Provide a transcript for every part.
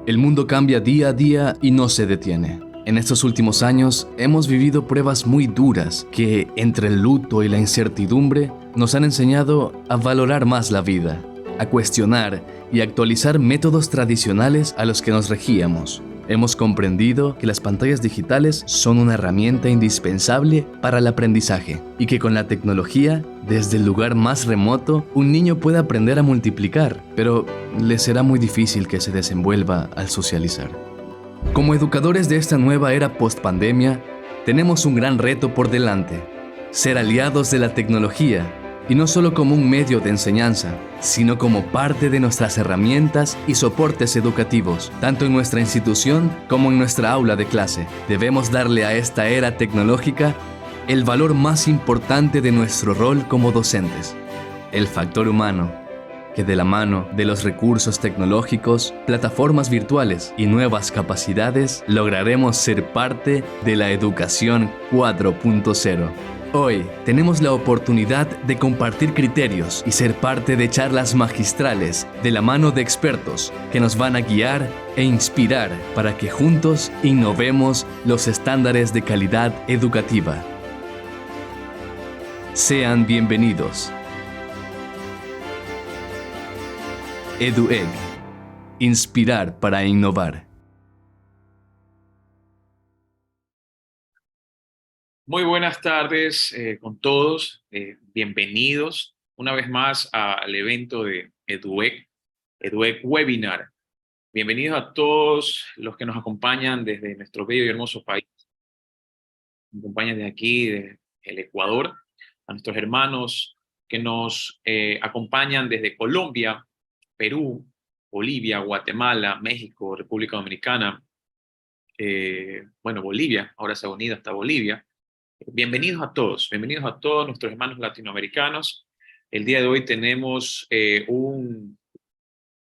El mundo cambia día a día y no se detiene. En estos últimos años hemos vivido pruebas muy duras que, entre el luto y la incertidumbre, nos han enseñado a valorar más la vida, a cuestionar y actualizar métodos tradicionales a los que nos regíamos. Hemos comprendido que las pantallas digitales son una herramienta indispensable para el aprendizaje y que con la tecnología, desde el lugar más remoto, un niño puede aprender a multiplicar, pero le será muy difícil que se desenvuelva al socializar. Como educadores de esta nueva era post-pandemia, tenemos un gran reto por delante: ser aliados de la tecnología, y no solo como un medio de enseñanza, sino como parte de nuestras herramientas y soportes educativos, tanto en nuestra institución como en nuestra aula de clase. Debemos darle a esta era tecnológica el valor más importante de nuestro rol como docentes: el factor humano, que de la mano de los recursos tecnológicos, plataformas virtuales y nuevas capacidades, lograremos ser parte de la educación 4.0. Hoy tenemos la oportunidad de compartir criterios y ser parte de charlas magistrales de la mano de expertos que nos van a guiar e inspirar para que juntos innovemos los estándares de calidad educativa. Sean bienvenidos. EduEg. Inspirar para innovar. Muy buenas tardes con todos. Bienvenidos una vez más al evento de EduEg Webinar. Bienvenidos a todos los que nos acompañan desde nuestro bello y hermoso país. Nos acompañan desde aquí, desde el Ecuador, a nuestros hermanos que nos acompañan desde Colombia, Perú, Bolivia, Guatemala, México, República Dominicana, Bolivia, ahora se ha unido hasta Bolivia. Bienvenidos a todos nuestros hermanos latinoamericanos. El día de hoy tenemos un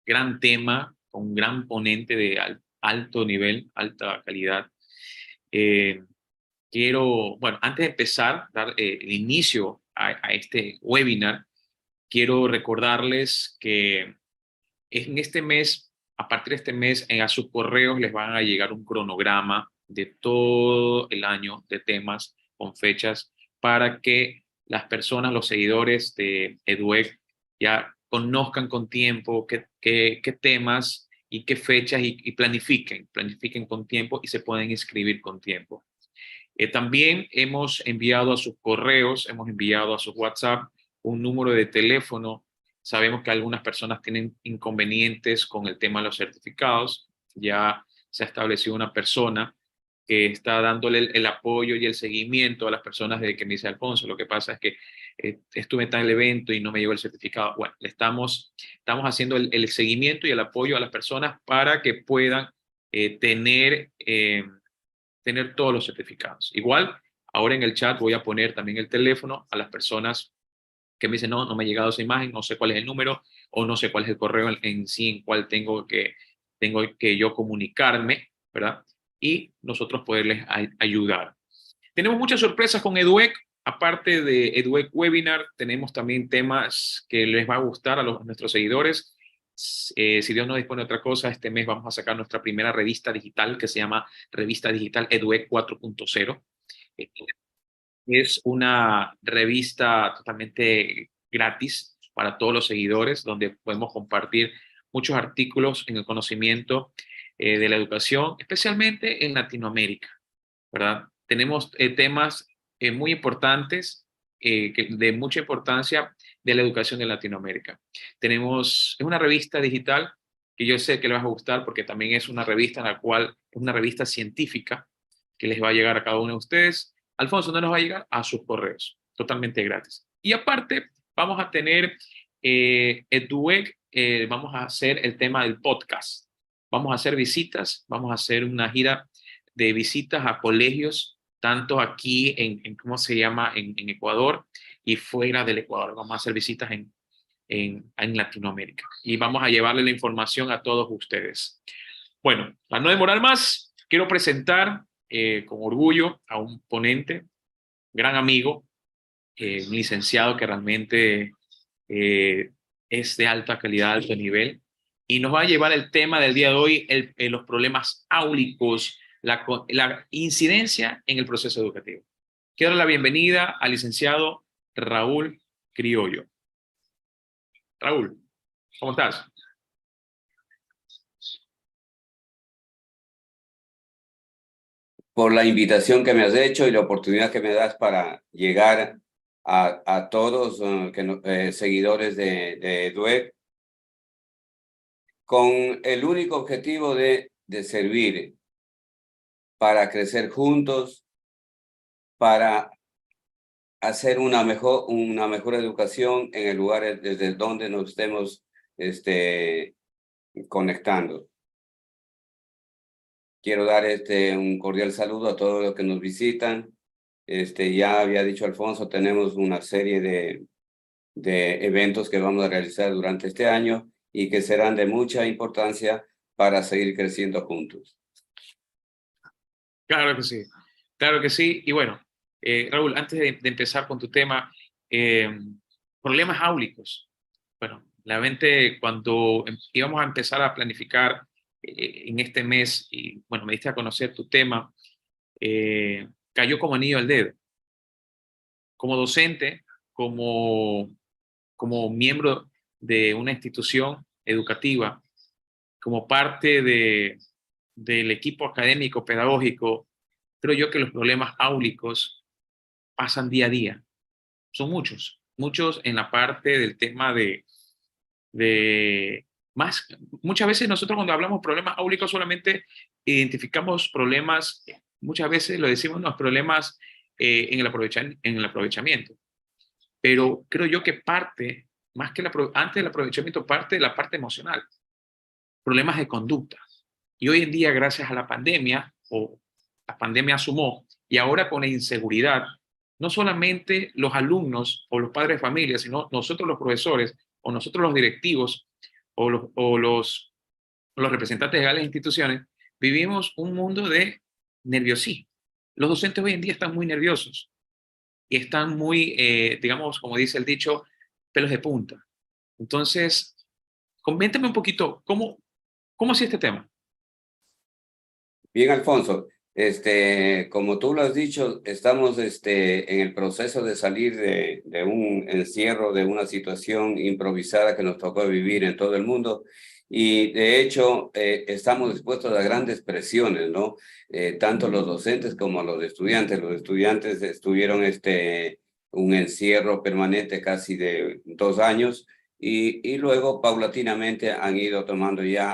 gran tema, un gran ponente de alto nivel, alta calidad. Eh, Antes de empezar, dar el inicio a este webinar, quiero recordarles que en este mes, a partir de este mes, a sus correos les van a llegar un cronograma de todo el año de temas con fechas para que las personas, los seguidores de EduEg, ya conozcan con tiempo qué temas y qué fechas y planifiquen con tiempo y se pueden inscribir con tiempo. También hemos enviado a sus correos, hemos enviado a sus WhatsApp un número de teléfono. Sabemos que algunas personas tienen inconvenientes con el tema de los certificados. Ya se ha establecido una persona que está dándole el apoyo y el seguimiento a las personas de que me dice: Alfonso, lo que pasa es que estuve en tal evento y no me llegó el certificado. Bueno, estamos haciendo el seguimiento y el apoyo a las personas para que puedan tener todos los certificados. Igual, ahora en el chat voy a poner también el teléfono a las personas que me dicen: no me ha llegado esa imagen, no sé cuál es el número o no sé cuál es el correo en sí en cuál tengo que yo comunicarme, ¿verdad? Y nosotros poderles ayudar. Tenemos muchas sorpresas con EduEg. Aparte de EduEg Webinar, tenemos también temas que les va a gustar a nuestros seguidores. Si Dios no dispone de otra cosa, este mes vamos a sacar nuestra primera revista digital que se llama Revista Digital EduEg 4.0. Es una revista totalmente gratis para todos los seguidores, donde podemos compartir muchos artículos en el conocimiento de la educación, especialmente en Latinoamérica, ¿verdad? Tenemos temas muy importantes, de mucha importancia de la educación en Latinoamérica. Es una revista digital que yo sé que les va a gustar porque también es una revista en la cual es una revista científica que les va a llegar a cada uno de ustedes. Alfonso, no nos va a llegar a sus correos, totalmente gratis. Y aparte, vamos a tener EduEg, vamos a hacer el tema del podcast. Vamos a hacer visitas, vamos a hacer una gira de visitas a colegios, tanto aquí ¿cómo se llama?, en Ecuador y fuera del Ecuador. Vamos a hacer visitas en Latinoamérica y vamos a llevarle la información a todos ustedes. Bueno, para no demorar más, quiero presentar con orgullo a un ponente, gran amigo, un licenciado que realmente es de alta calidad, alto nivel, y nos va a llevar el tema del día de hoy, los problemas áulicos, la incidencia en el proceso educativo. Quiero dar la bienvenida al licenciado Raúl Criollo. Raúl, ¿cómo estás? Por la invitación que me has hecho y la oportunidad que me das para llegar a todos seguidores de EDUEC con el único objetivo de servir para crecer juntos, para hacer una mejor educación en el lugar desde donde nos estemos conectando. Quiero dar un cordial saludo a todos los que nos visitan. Ya había dicho Alfonso, tenemos una serie de eventos que vamos a realizar durante este año y que serán de mucha importancia para seguir creciendo juntos. Claro que sí, claro que sí. Y bueno, Raúl, antes de empezar con tu tema, problemas áulicos. Bueno, la mente cuando íbamos a empezar a planificar en este mes, y bueno, me diste a conocer tu tema, cayó como anillo al dedo. Como docente, como miembro de una institución educativa, como parte del equipo académico, pedagógico, creo yo que los problemas áulicos pasan día a día. Son muchos, muchos en la parte del tema de más. Muchas veces nosotros cuando hablamos problemas áulicos solamente identificamos problemas, muchas veces lo decimos, los problemas en el aprovechamiento. Pero creo yo que parte, más que antes del aprovechamiento, parte de la parte emocional, problemas de conducta. Y hoy en día, gracias a la pandemia, o la pandemia sumó, y ahora con la inseguridad, no solamente los alumnos o los padres de familia, sino nosotros los profesores, o nosotros los directivos, o los representantes legales de instituciones, vivimos un mundo de nerviosismo. Los docentes hoy en día están muy nerviosos y están muy, digamos, como dice el dicho, pelos de punta. Entonces, coméntame un poquito, ¿cómo es este tema? Bien, Alfonso, como tú lo has dicho, estamos en el proceso de salir de un encierro, de una situación improvisada que nos tocó vivir en todo el mundo. Y de hecho, estamos expuestos a grandes presiones, ¿no? Tanto los docentes como los estudiantes. Los estudiantes estuvieron un encierro permanente casi de 2 años y luego paulatinamente han ido tomando ya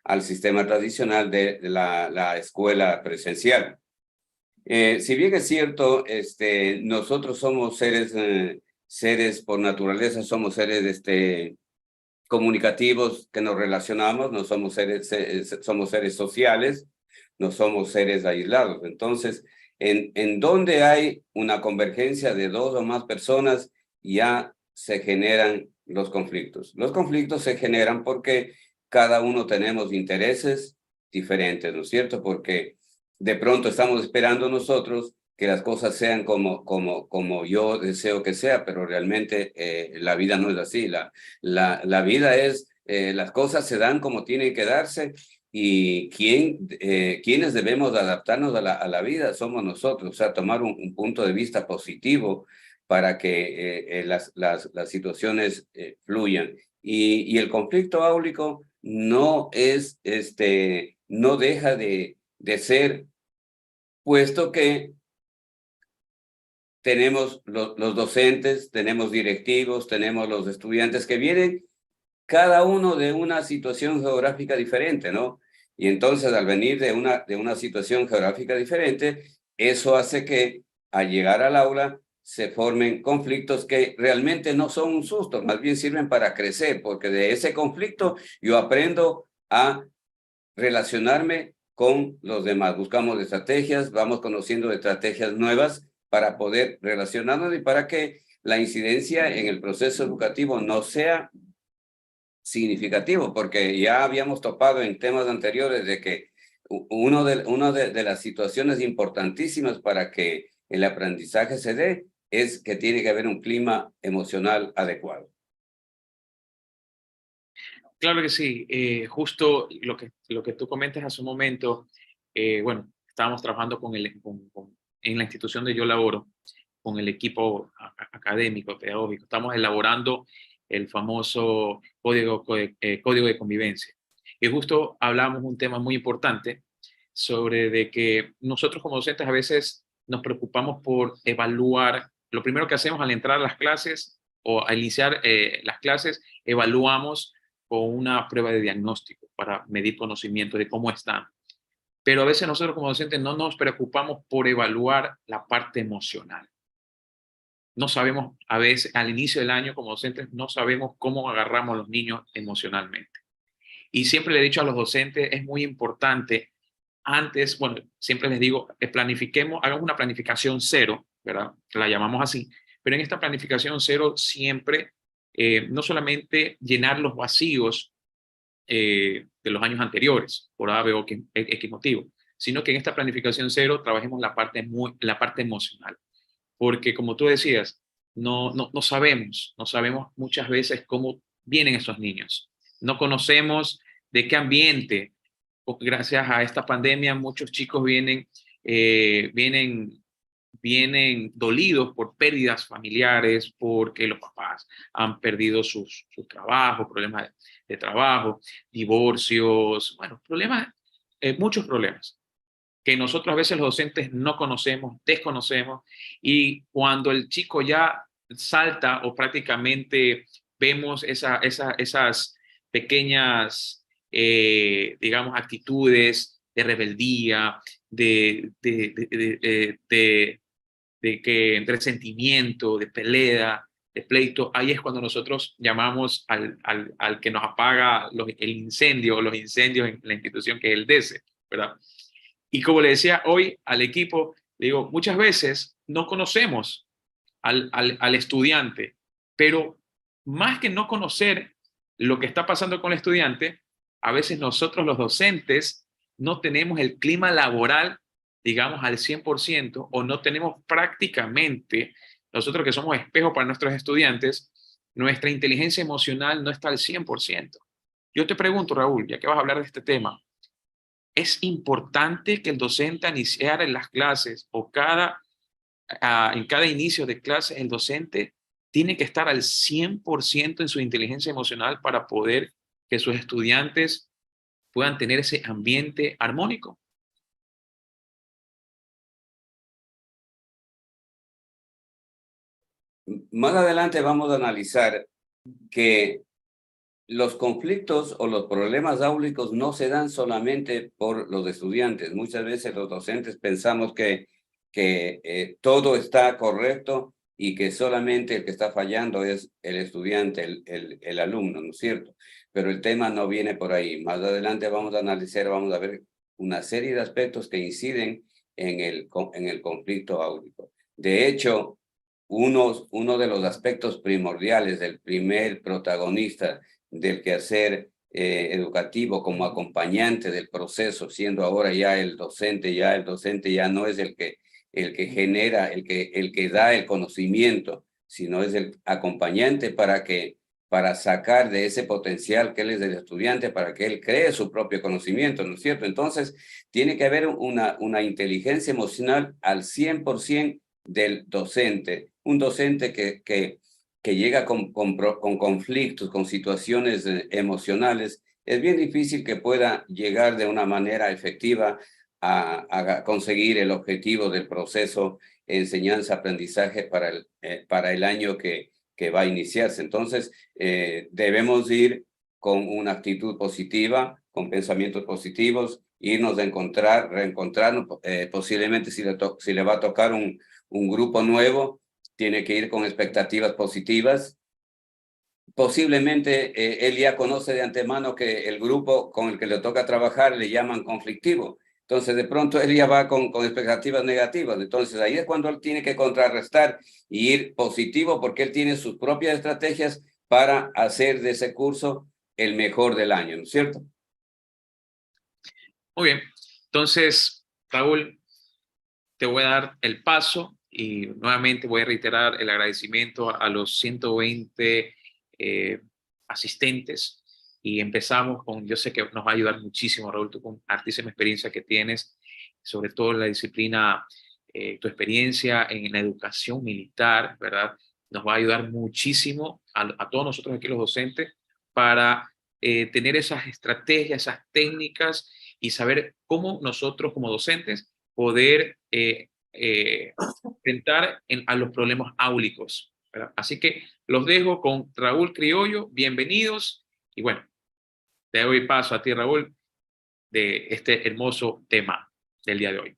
al sistema tradicional de la escuela presencial. Si bien es cierto, nosotros somos seres por naturaleza, somos seres comunicativos que nos relacionamos, no somos somos seres sociales, no somos seres aislados. Entonces, en donde hay una convergencia de dos o más personas, ya se generan los conflictos. Los conflictos se generan porque cada uno tenemos intereses diferentes, ¿no es cierto? Porque de pronto estamos esperando nosotros que las cosas sean como yo deseo que sea, pero realmente la vida no es así. La vida es, las cosas se dan como tienen que darse y quienes debemos adaptarnos a la vida somos nosotros, o sea, tomar un punto de vista positivo para que las situaciones fluyan. Y el conflicto áulico no es, no deja de ser, puesto que tenemos los docentes, tenemos directivos, tenemos los estudiantes que vienen cada uno de una situación geográfica diferente, ¿no? Y entonces al venir de una situación geográfica diferente, eso hace que al llegar al aula se formen conflictos que realmente no son un susto, más bien sirven para crecer, porque de ese conflicto yo aprendo a relacionarme con los demás. Buscamos estrategias, vamos conociendo estrategias nuevas para poder relacionarnos y para que la incidencia en el proceso educativo no sea significativo, porque ya habíamos topado en temas anteriores de que una de las situaciones importantísimas para que el aprendizaje se dé es que tiene que haber un clima emocional adecuado. Claro que sí. Justo lo que tú comentas hace un momento, bueno, estábamos trabajando en la institución donde yo laboro, con el equipo académico, pedagógico. Estamos elaborando el famoso código de convivencia. Y justo hablamos un tema muy importante sobre de que nosotros como docentes a veces nos preocupamos por evaluar. Lo primero que hacemos al entrar a las clases o al iniciar las clases, evaluamos con una prueba de diagnóstico para medir conocimiento de cómo están. Pero a veces nosotros como docentes no nos preocupamos por evaluar la parte emocional. No sabemos, a veces al inicio del año como docentes, no sabemos cómo agarramos a los niños emocionalmente. Y siempre le he dicho a los docentes, es muy importante, antes, bueno, siempre les digo, planifiquemos, hagamos una planificación cero, ¿verdad? La llamamos así, pero en esta planificación cero siempre, no solamente llenar los vacíos de los años anteriores, por A, B o X motivo, sino que en esta planificación cero trabajemos la parte emocional. Porque como tú decías, no sabemos muchas veces cómo vienen esos niños. No conocemos de qué ambiente. Gracias a esta pandemia, muchos chicos vienen dolidos por pérdidas familiares, porque los papás han perdido sus trabajos, problemas de trabajo, divorcios, bueno, problemas, muchos problemas que nosotros a veces los docentes no conocemos, desconocemos, y cuando el chico ya salta o prácticamente vemos esas pequeñas, digamos, actitudes de rebeldía, de resentimiento, de pelea, de pleito, ahí es cuando nosotros llamamos al que nos apaga el incendio o los incendios en la institución, que es el DECE, ¿verdad? Y como le decía hoy al equipo, le digo, muchas veces no conocemos al estudiante, pero más que no conocer lo que está pasando con el estudiante, a veces nosotros los docentes no tenemos el clima laboral, digamos, al 100% o no tenemos prácticamente, nosotros que somos espejos para nuestros estudiantes, nuestra inteligencia emocional no está al 100%. Yo te pregunto, Raúl, ya que vas a hablar de este tema, es importante que el docente al iniciar en las clases o en cada inicio de clase, el docente tiene que estar al 100% en su inteligencia emocional para poder que sus estudiantes puedan tener ese ambiente armónico. Más adelante vamos a analizar que los conflictos o los problemas áulicos no se dan solamente por los estudiantes. Muchas veces los docentes pensamos que todo está correcto y que solamente el que está fallando es el estudiante, el alumno, ¿no es cierto? Pero el tema no viene por ahí. Más adelante vamos a analizar, vamos a ver una serie de aspectos que inciden en el conflicto áulico. De hecho, uno de los aspectos primordiales del primer protagonista del quehacer educativo como acompañante del proceso, siendo ahora ya el docente ya no es el que genera, el que da el conocimiento, sino es el acompañante para sacar de ese potencial que él es del estudiante, para que él cree su propio conocimiento, ¿no es cierto? Entonces, tiene que haber una inteligencia emocional al 100% del docente, un docente que llega con conflictos, con situaciones emocionales, es bien difícil que pueda llegar de una manera efectiva a conseguir el objetivo del proceso enseñanza-aprendizaje para el año que va a iniciarse. Entonces, debemos ir con una actitud positiva, con pensamientos positivos, irnos a reencontrarnos, posiblemente si le va a tocar un grupo nuevo, tiene que ir con expectativas positivas. Posiblemente él ya conoce de antemano que el grupo con el que le toca trabajar le llaman conflictivo. Entonces, de pronto él ya va con expectativas negativas. Entonces, ahí es cuando él tiene que contrarrestar y ir positivo, porque él tiene sus propias estrategias para hacer de ese curso el mejor del año, ¿no es cierto? Muy bien. Entonces, Raúl, te voy a dar el paso y nuevamente voy a reiterar el agradecimiento a los 120 asistentes y empezamos con, yo sé que nos va a ayudar muchísimo, Raúl, tú con hartísima experiencia que tienes, sobre todo en la disciplina, tu experiencia en la educación militar, ¿verdad? Nos va a ayudar muchísimo a todos nosotros aquí los docentes para tener esas estrategias, esas técnicas y saber cómo nosotros como docentes poder enfrentar a los problemas áulicos, ¿verdad? Así que los dejo con Raúl Criollo, bienvenidos y bueno, te doy paso a ti, Raúl, de este hermoso tema del día de hoy.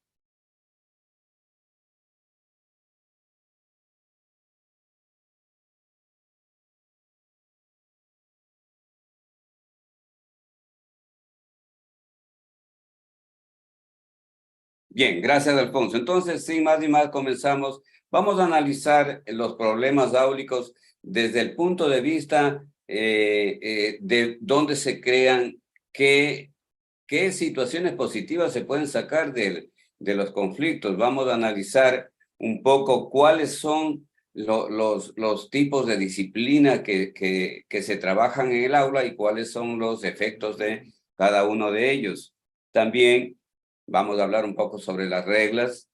Bien, gracias, Alfonso. Entonces, sin más ni más, comenzamos. Vamos a analizar los problemas áulicos desde el punto de vista de dónde se crean, qué situaciones positivas se pueden sacar de los conflictos. Vamos a analizar un poco cuáles son los tipos de disciplina que se trabajan en el aula y cuáles son los efectos de cada uno de ellos. También vamos a hablar un poco sobre las reglas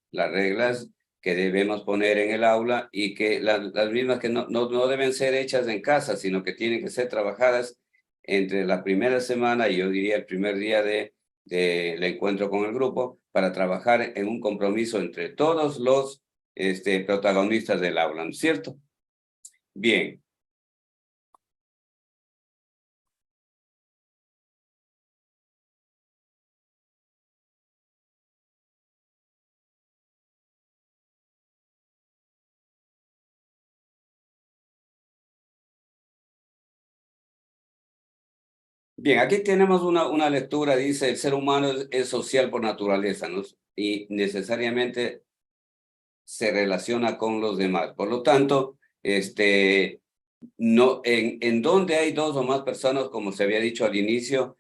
que debemos poner en el aula y que las mismas que no deben ser hechas en casa, sino que tienen que ser trabajadas entre la primera semana y yo diría el primer día del encuentro con el grupo para trabajar en un compromiso entre todos los protagonistas del aula, ¿no es cierto? Bien. Bien, aquí tenemos una lectura, dice, el ser humano es social por naturaleza, ¿no? Y necesariamente se relaciona con los demás. Por lo tanto, no, en donde hay dos o más personas, como se había dicho al inicio,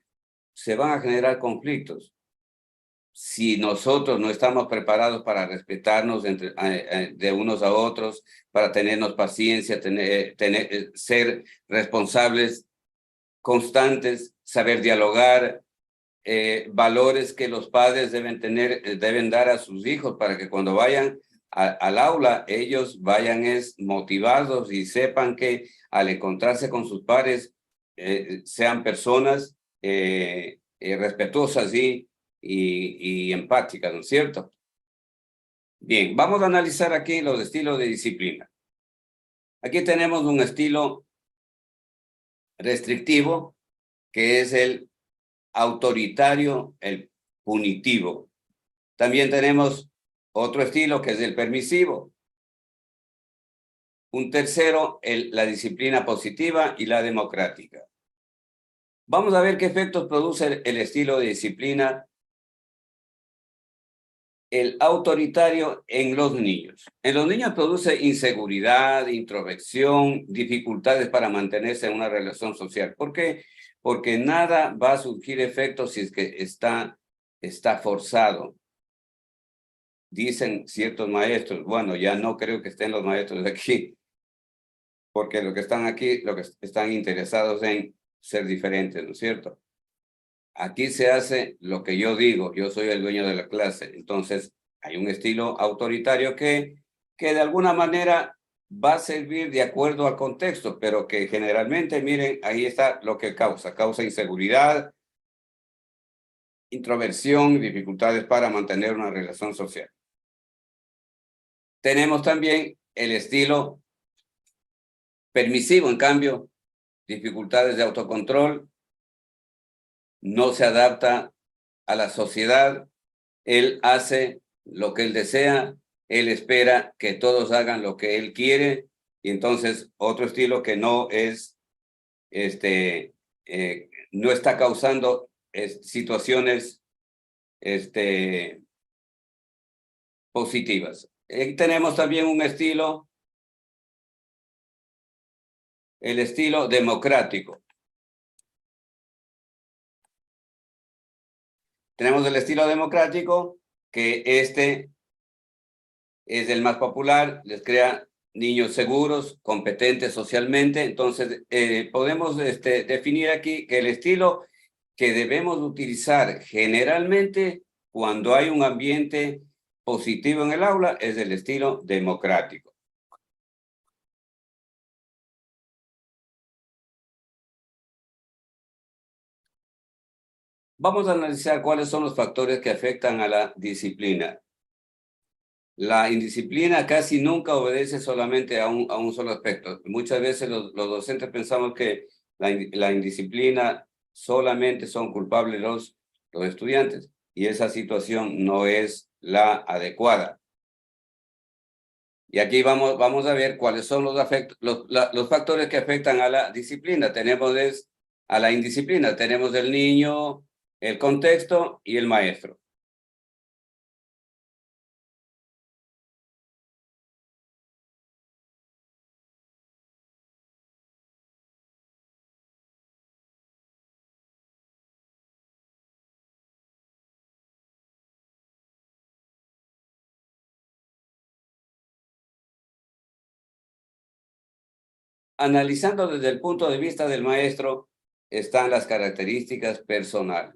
se van a generar conflictos. Si nosotros no estamos preparados para respetarnos de unos a otros, para tenernos paciencia, ser responsables, constantes, saber dialogar, valores que los padres deben tener, deben dar a sus hijos para que cuando vayan al aula, ellos vayan motivados y sepan que al encontrarse con sus pares, sean personas respetuosas y empáticas, ¿no es cierto? Bien, vamos a analizar aquí los estilos de disciplina. Aquí tenemos un estilo restrictivo, que es el autoritario, el punitivo. También tenemos otro estilo que es el permisivo. Un tercero, la disciplina positiva y la democrática. Vamos a ver qué efectos produce el estilo de disciplina, el autoritario en los niños. En los niños produce inseguridad, introversión, dificultades para mantenerse en una relación social. ¿Por qué? Porque nada va a surgir efecto si es que está forzado. Dicen ciertos maestros, bueno, ya no creo que estén los maestros aquí, porque los que están aquí, lo que están interesados en ser diferentes, ¿no es cierto? Aquí se hace lo que yo digo, yo soy el dueño de la clase, entonces hay un estilo autoritario que de alguna manera va a servir de acuerdo al contexto, pero que generalmente, miren, ahí está lo que causa inseguridad, introversión, dificultades para mantener una relación social. Tenemos también el estilo permisivo, en cambio, dificultades de autocontrol, no se adapta a la sociedad, él hace lo que él desea, él espera que todos hagan lo que él quiere, y entonces otro estilo que no es, no está causando situaciones positivas. Tenemos también un estilo, el estilo democrático. Tenemos el estilo democrático, que es el más popular, les crea niños seguros, competentes socialmente. Entonces, podemos definir aquí que el estilo que debemos utilizar generalmente cuando hay un ambiente positivo en el aula es el estilo democrático. Vamos a analizar cuáles son los factores que afectan a la disciplina. La indisciplina casi nunca obedece solamente a un solo aspecto. Muchas veces los docentes pensamos que la indisciplina solamente son culpables los estudiantes, y esa situación no es la adecuada. Y aquí vamos a ver cuáles son los factores que afectan a la disciplina. A la indisciplina. Tenemos el niño, el contexto y el maestro. Analizando desde el punto de vista del maestro, están las características personales.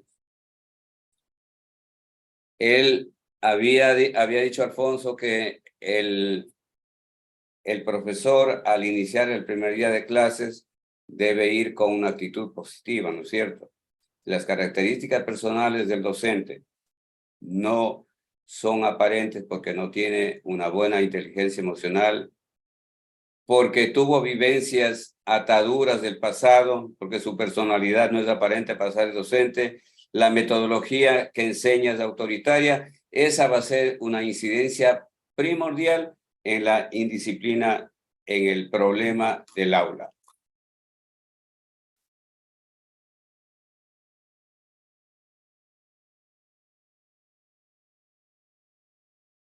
Él había dicho, Alfonso, que el profesor, al iniciar el primer día de clases, debe ir con una actitud positiva, ¿no es cierto? Las características personales del docente no son aparentes porque no tiene una buena inteligencia emocional, porque tuvo vivencias, ataduras del pasado, porque su personalidad no es aparente para ser docente, la metodología que enseña es autoritaria. Esa va a ser una incidencia primordial en la indisciplina, en el problema del aula.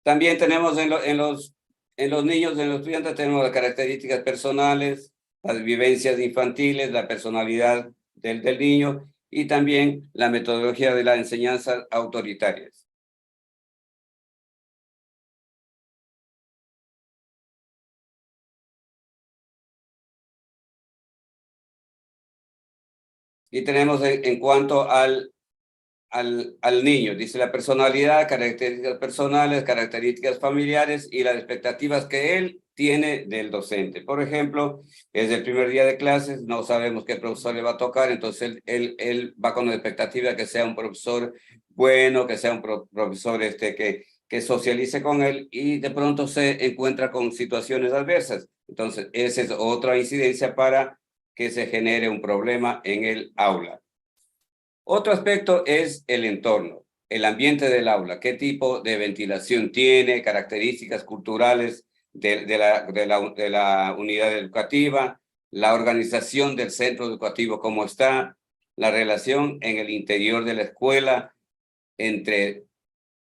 También tenemos en los niños, en los estudiantes, tenemos las características personales, las vivencias infantiles, la personalidad del niño y también la metodología de la enseñanza autoritarias. Y tenemos en cuanto al niño, dice la personalidad, características personales, características familiares y las expectativas que él tiene del docente. Por ejemplo, es el primer día de clases, no sabemos qué profesor le va a tocar, entonces él va con la expectativa de que sea un profesor bueno, que sea un profesor que socialice con él, y de pronto se encuentra con situaciones adversas. Entonces, esa es otra incidencia para que se genere un problema en el aula. Otro aspecto es el entorno, el ambiente del aula, qué tipo de ventilación tiene, características culturales de la unidad educativa, la organización del centro educativo, cómo está, la relación en el interior de la escuela entre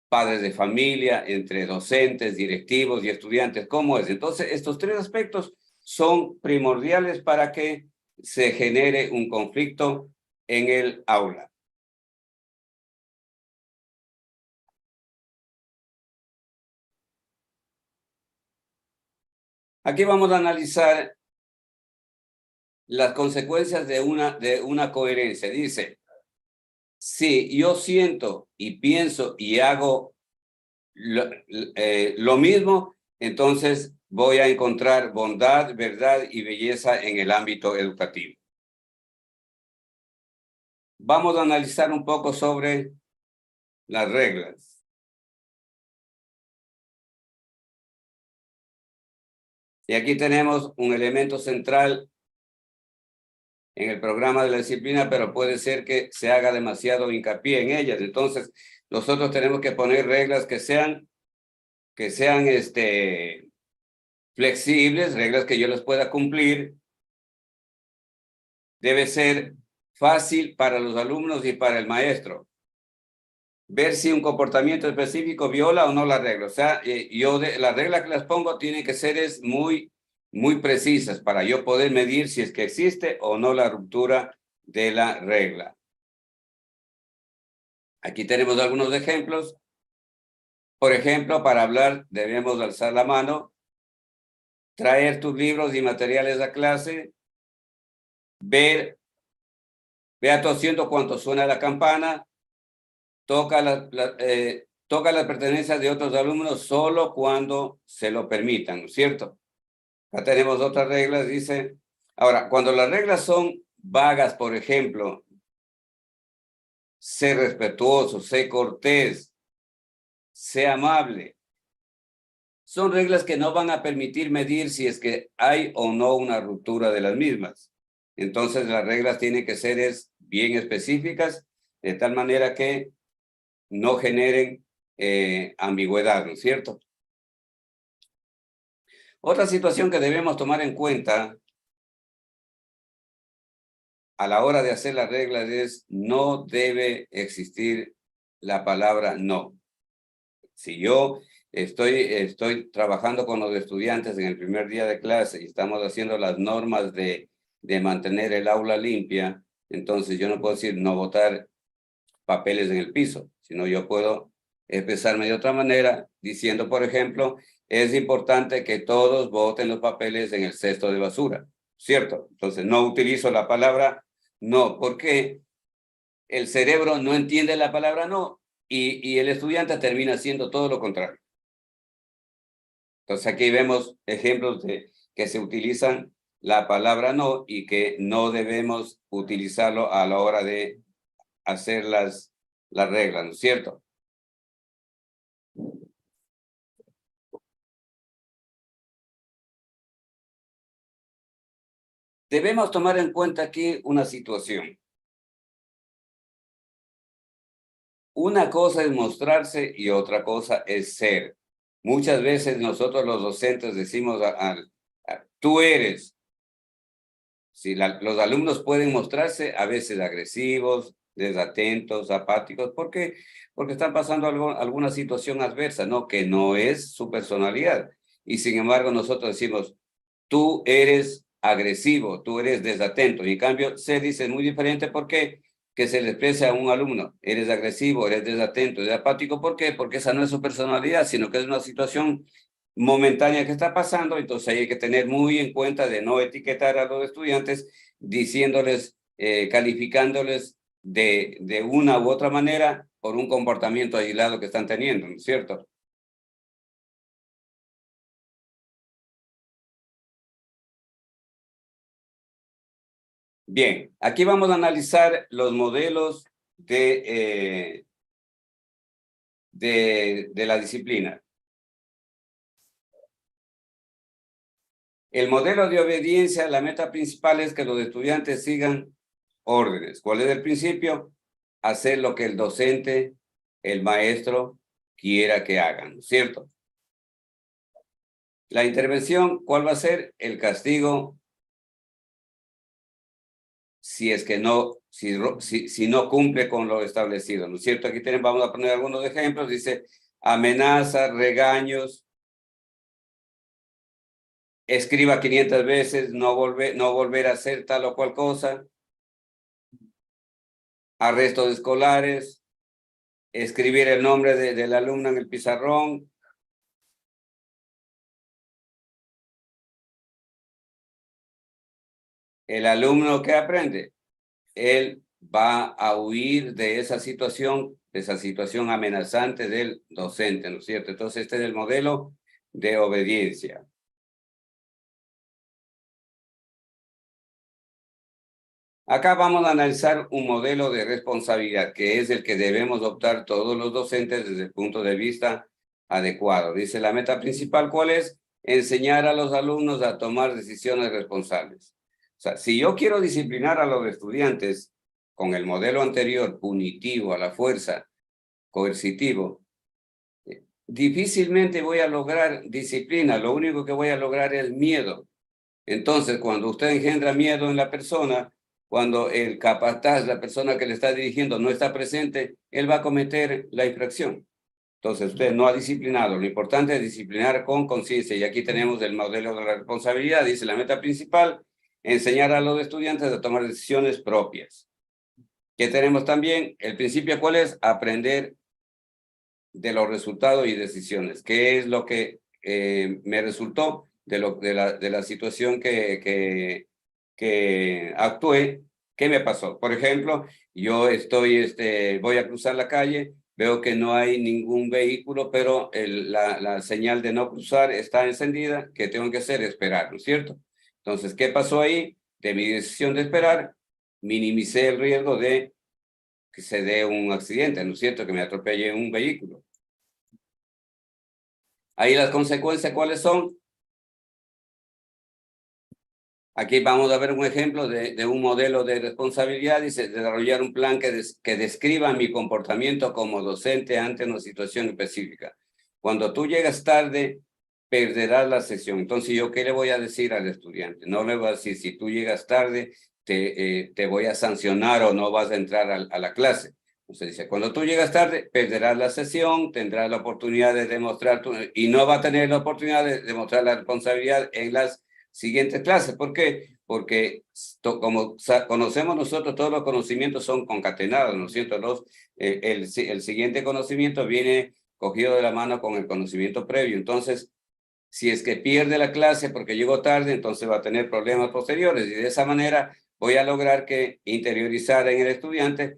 padres de familia, entre docentes, directivos y estudiantes, cómo es. Entonces, estos tres aspectos son primordiales para que se genere un conflicto en el aula. Aquí vamos a analizar las consecuencias de una coherencia. Dice, si yo siento y pienso y hago lo mismo, entonces voy a encontrar bondad, verdad y belleza en el ámbito educativo. Vamos a analizar un poco sobre las reglas. Y aquí tenemos un elemento central en el programa de la disciplina, pero puede ser que se haga demasiado hincapié en ellas. Entonces, nosotros tenemos que poner reglas que sean flexibles, reglas que yo las pueda cumplir. Debe ser fácil para los alumnos y para el maestro ver si un comportamiento específico viola o no la regla. O sea, las reglas que las pongo tienen que ser muy precisas para yo poder medir si es que existe o no la ruptura de la regla. Aquí tenemos algunos ejemplos. Por ejemplo, para hablar debemos alzar la mano traer tus libros y materiales a clase, ve a tu asiento cuando suena la campana, toca las pertenencias de otros alumnos solo cuando se lo permitan, ¿no es cierto? Acá tenemos otras reglas, dice. Ahora, cuando las reglas son vagas, por ejemplo, sé respetuoso, sé cortés, sé amable. Son reglas que no van a permitir medir si es que hay o no una ruptura de las mismas. Entonces, las reglas tienen que ser bien específicas, de tal manera que no generen ambigüedad, ¿no es cierto? Otra situación que debemos tomar en cuenta a la hora de hacer las reglas es no debe existir la palabra no. Si yo estoy trabajando con los estudiantes en el primer día de clase y estamos haciendo las normas de mantener el aula limpia, entonces yo no puedo decir no botar papeles en el piso, sino yo puedo expresarme de otra manera diciendo, por ejemplo, es importante que todos boten los papeles en el cesto de basura, ¿cierto? Entonces no utilizo la palabra no, porque el cerebro no entiende la palabra no y el estudiante termina haciendo todo lo contrario. Entonces aquí vemos ejemplos de que se utilizan la palabra no y que no debemos utilizarlo a la hora de hacer las reglas, ¿no es cierto? Debemos tomar en cuenta aquí una situación. Una cosa es mostrarse y otra cosa es ser. Muchas veces nosotros los docentes decimos tú eres. Si los alumnos pueden mostrarse a veces agresivos, desatentos, apáticos, ¿por qué? Porque están pasando alguna situación adversa, ¿no? Que no es su personalidad. Y sin embargo nosotros decimos, tú eres agresivo, tú eres desatento. Y en cambio, se dice muy diferente. ¿Por qué? Que se le expresa a un alumno, eres agresivo, eres desatento, eres apático. ¿Por qué? Porque esa no es su personalidad, sino que es una situación momentánea que está pasando. Entonces hay que tener muy en cuenta de no etiquetar a los estudiantes diciéndoles, calificándoles de una u otra manera por un comportamiento aislado que están teniendo, ¿no es cierto? Bien, aquí vamos a analizar los modelos de la disciplina. El modelo de obediencia, la meta principal es que los estudiantes sigan órdenes. ¿Cuál es el principio? Hacer lo que el docente, el maestro, quiera que hagan, ¿cierto? La intervención, ¿cuál va a ser? El castigo si es que no, si no cumple con lo establecido, ¿no es cierto? Aquí vamos a poner algunos ejemplos. Dice amenazas, regaños, escriba 500 veces, no volver a hacer tal o cual cosa, arresto de escolares, escribir el nombre del alumno en el pizarrón. El alumno que aprende, él va a huir de esa situación amenazante del docente, ¿no es cierto? Entonces este es el modelo de obediencia. Acá vamos a analizar un modelo de responsabilidad, que es el que debemos optar todos los docentes desde el punto de vista adecuado. Dice, la meta principal, ¿cuál es? Enseñar a los alumnos a tomar decisiones responsables. O sea, si yo quiero disciplinar a los estudiantes con el modelo anterior, punitivo, a la fuerza, coercitivo, difícilmente voy a lograr disciplina. Lo único que voy a lograr es miedo. Entonces, cuando usted engendra miedo en la persona, cuando el capataz, la persona que le está dirigiendo, no está presente, él va a cometer la infracción. Entonces, usted no ha disciplinado. Lo importante es disciplinar con conciencia. Y aquí tenemos el modelo de la responsabilidad. Dice la meta principal, enseñar a los estudiantes a tomar decisiones propias. ¿Qué tenemos también? El principio, ¿cuál es? Aprender de los resultados y decisiones. ¿Qué es lo que me resultó? de la situación que actué. ¿Qué me pasó? Por ejemplo, yo voy a cruzar la calle, veo que no hay ningún vehículo, pero la señal de no cruzar está encendida. ¿Qué tengo que hacer? Esperar, ¿no es cierto? Entonces, ¿qué pasó ahí? De mi decisión de esperar, minimicé el riesgo de que se dé un accidente, ¿no es cierto? Que me atropelle un vehículo. Ahí las consecuencias, ¿cuáles son? Aquí vamos a ver un ejemplo de un modelo de responsabilidad. Dice, desarrollar un plan que describa mi comportamiento como docente ante una situación específica. Cuando tú llegas tarde, perderás la sesión. Entonces, ¿yo qué le voy a decir al estudiante? No le voy a decir, si tú llegas tarde, te voy a sancionar o no vas a entrar a la clase. Entonces dice, cuando tú llegas tarde, perderás la sesión, tendrás la oportunidad de demostrar, y no va a tener la oportunidad de demostrar la responsabilidad en las siguientes clases. ¿Por qué? Porque como conocemos nosotros, todos los conocimientos son concatenados, ¿no es cierto? El siguiente conocimiento viene cogido de la mano con el conocimiento previo. Entonces, si es que pierde la clase porque llegó tarde, entonces va a tener problemas posteriores. Y de esa manera voy a lograr que interiorizar en el estudiante,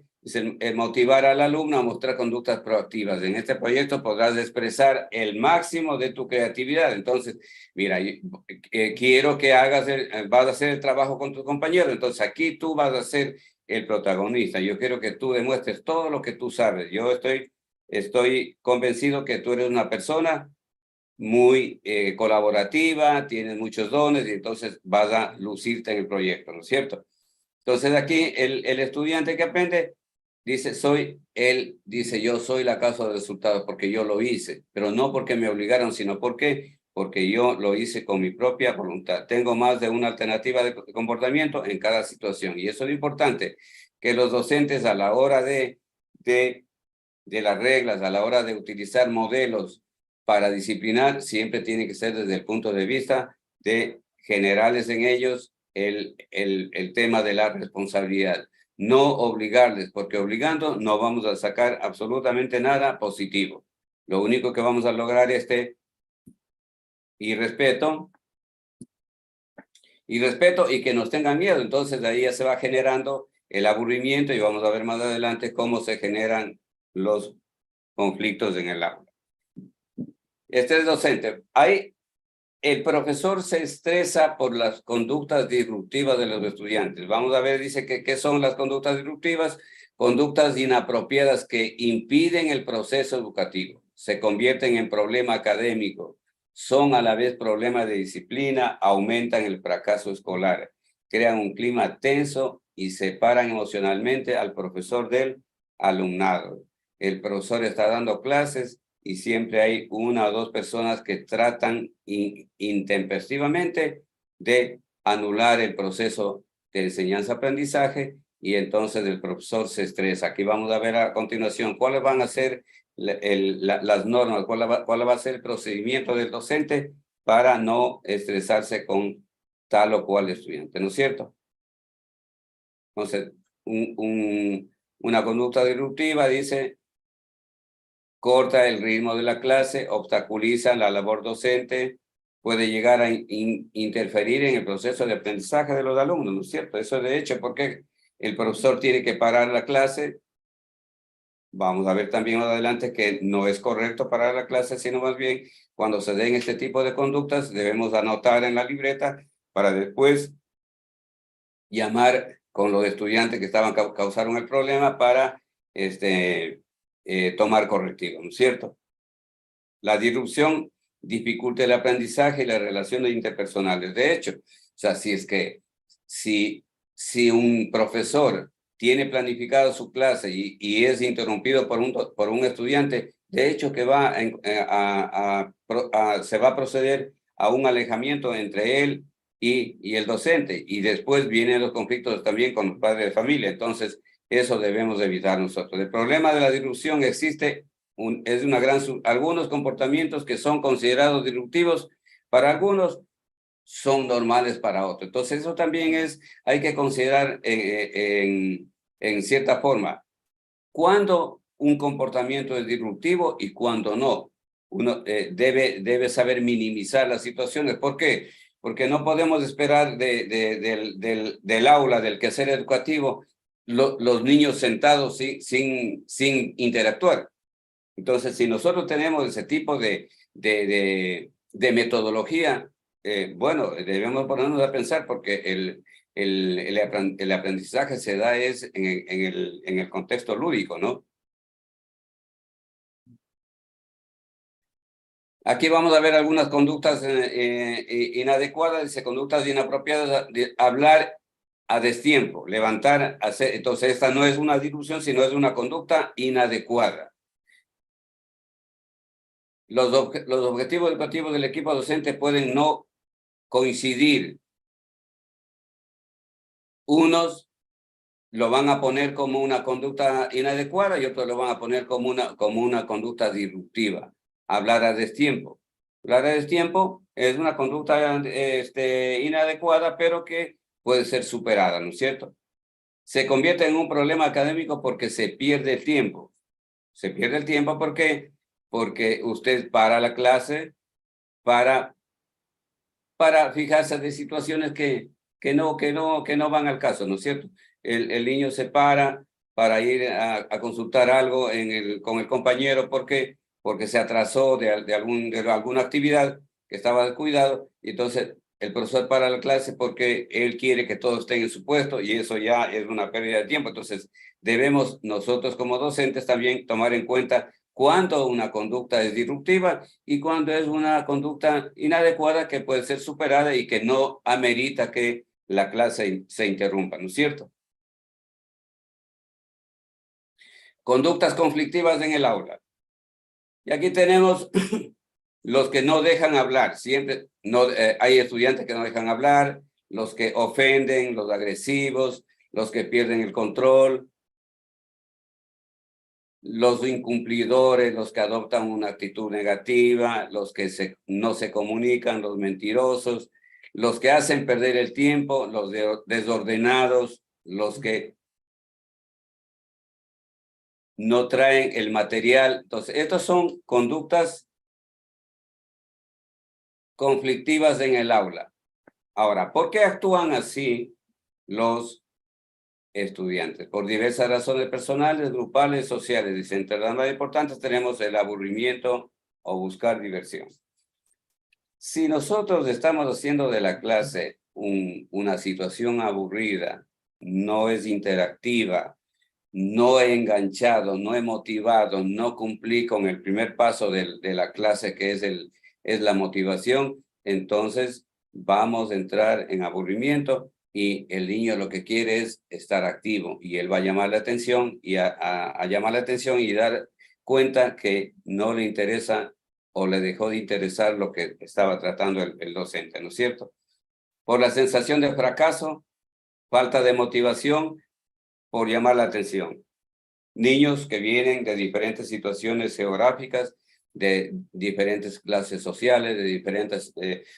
motivar al alumno a mostrar conductas proactivas. En este proyecto podrás expresar el máximo de tu creatividad. Entonces, mira, quiero que vas a hacer el trabajo con tu compañero. Entonces, aquí tú vas a ser el protagonista. Yo quiero que tú demuestres todo lo que tú sabes. Yo estoy convencido que tú eres una persona muy colaborativa, tienes muchos dones y entonces vas a lucirte en el proyecto, ¿no es cierto? Entonces aquí el estudiante que aprende dice, yo soy la causa de resultados porque yo lo hice, pero no porque me obligaron, sino porque yo lo hice con mi propia voluntad. Tengo más de una alternativa de comportamiento en cada situación. Y eso es lo importante, que los docentes a la hora de las reglas, a la hora de utilizar modelos para disciplinar, siempre tiene que ser desde el punto de vista de generales en ellos el tema de la responsabilidad. No obligarles, porque obligando no vamos a sacar absolutamente nada positivo. Lo único que vamos a lograr es irrespeto, y que nos tengan miedo. Entonces de ahí ya se va generando el aburrimiento y vamos a ver más adelante cómo se generan los conflictos en el aula. Este es docente. El profesor se estresa por las conductas disruptivas de los estudiantes. Vamos a ver, dice que ¿qué son las conductas disruptivas? Conductas inapropiadas que impiden el proceso educativo, se convierten en problema académico, son a la vez problema de disciplina, aumentan el fracaso escolar, crean un clima tenso y separan emocionalmente al profesor del alumnado. El profesor está dando clases y siempre hay una o dos personas que tratan intempestivamente de anular el proceso de enseñanza-aprendizaje y entonces el profesor se estresa. Aquí vamos a ver a continuación cuáles van a ser las normas, cuál va a ser el procedimiento del docente para no estresarse con tal o cual estudiante, ¿no es cierto? Entonces, una conducta disruptiva dice: corta el ritmo de la clase, obstaculiza la labor docente, puede llegar a interferir en el proceso de aprendizaje de los alumnos, ¿no es cierto? Eso de hecho, porque el profesor tiene que parar la clase. Vamos a ver también más adelante que no es correcto parar la clase, sino más bien cuando se den este tipo de conductas debemos anotar en la libreta para después llamar con los estudiantes que causaron el problema para tomar correctivo, ¿no es cierto? La disrupción dificulta el aprendizaje y las relaciones interpersonales. De hecho, o sea, si un profesor tiene planificada su clase y es interrumpido por un estudiante, de hecho que se va a proceder a un alejamiento entre él y el docente, y después vienen los conflictos también con los padres de familia. Entonces, eso debemos evitar nosotros. El problema de la disrupción existe, algunos comportamientos que son considerados disruptivos para algunos son normales para otros. Entonces, eso también hay que considerar en cierta forma, cuándo un comportamiento es disruptivo y cuándo no. uno debe saber minimizar las situaciones. ¿Por qué? Porque no podemos esperar del aula, del quehacer educativo, los niños sentados sin interactuar. Entonces, si nosotros tenemos ese tipo de metodología, bueno, debemos ponernos a pensar porque el aprendizaje se da en el contexto lúdico, ¿no? Aquí vamos a ver algunas conductas inadecuadas, dice conductas inapropiadas, hablar a destiempo, levantar, hacer. Entonces, esta no es una disrupción, sino es una conducta inadecuada. Los objetivos educativos del equipo docente pueden no coincidir. Unos lo van a poner como una conducta inadecuada y otros lo van a poner como una conducta disruptiva. Hablar a destiempo. Hablar a destiempo es una conducta inadecuada, pero que puede ser superada, ¿no es cierto? Se convierte en un problema académico porque se pierde el tiempo. Se pierde el tiempo porque usted para la clase para fijarse de situaciones que no van al caso, ¿no es cierto? El niño se para ir a consultar algo con el compañero porque se atrasó de alguna actividad que estaba descuidado, y entonces el profesor para la clase porque él quiere que todos estén en su puesto, y eso ya es una pérdida de tiempo. Entonces debemos nosotros como docentes también tomar en cuenta cuándo una conducta es disruptiva y cuándo es una conducta inadecuada que puede ser superada y que no amerita que la clase se interrumpa, ¿no es cierto? Conductas conflictivas en el aula. Y aquí tenemos los que no dejan hablar. Siempre hay estudiantes que no dejan hablar, los que ofenden, los agresivos, los que pierden el control, los incumplidores, los que adoptan una actitud negativa, los que no se comunican, los mentirosos, los que hacen perder el tiempo, los desordenados, los que no traen el material. Entonces, estas son conductas conflictivas en el aula. Ahora, ¿por qué actúan así los estudiantes? Por diversas razones personales, grupales, sociales. Dice, entre las más importantes tenemos el aburrimiento o buscar diversión. Si nosotros estamos haciendo de la clase una situación aburrida, no es interactiva, no he enganchado, no he motivado, no cumplí con el primer paso de la clase, que es la motivación, entonces vamos a entrar en aburrimiento y el niño lo que quiere es estar activo y él va a llamar la atención y a llamar la atención y dar cuenta que no le interesa o le dejó de interesar lo que estaba tratando el docente, ¿no es cierto? Por la sensación de fracaso, falta de motivación, por llamar la atención. Niños que vienen de diferentes situaciones geográficas, de diferentes clases sociales, de diferentes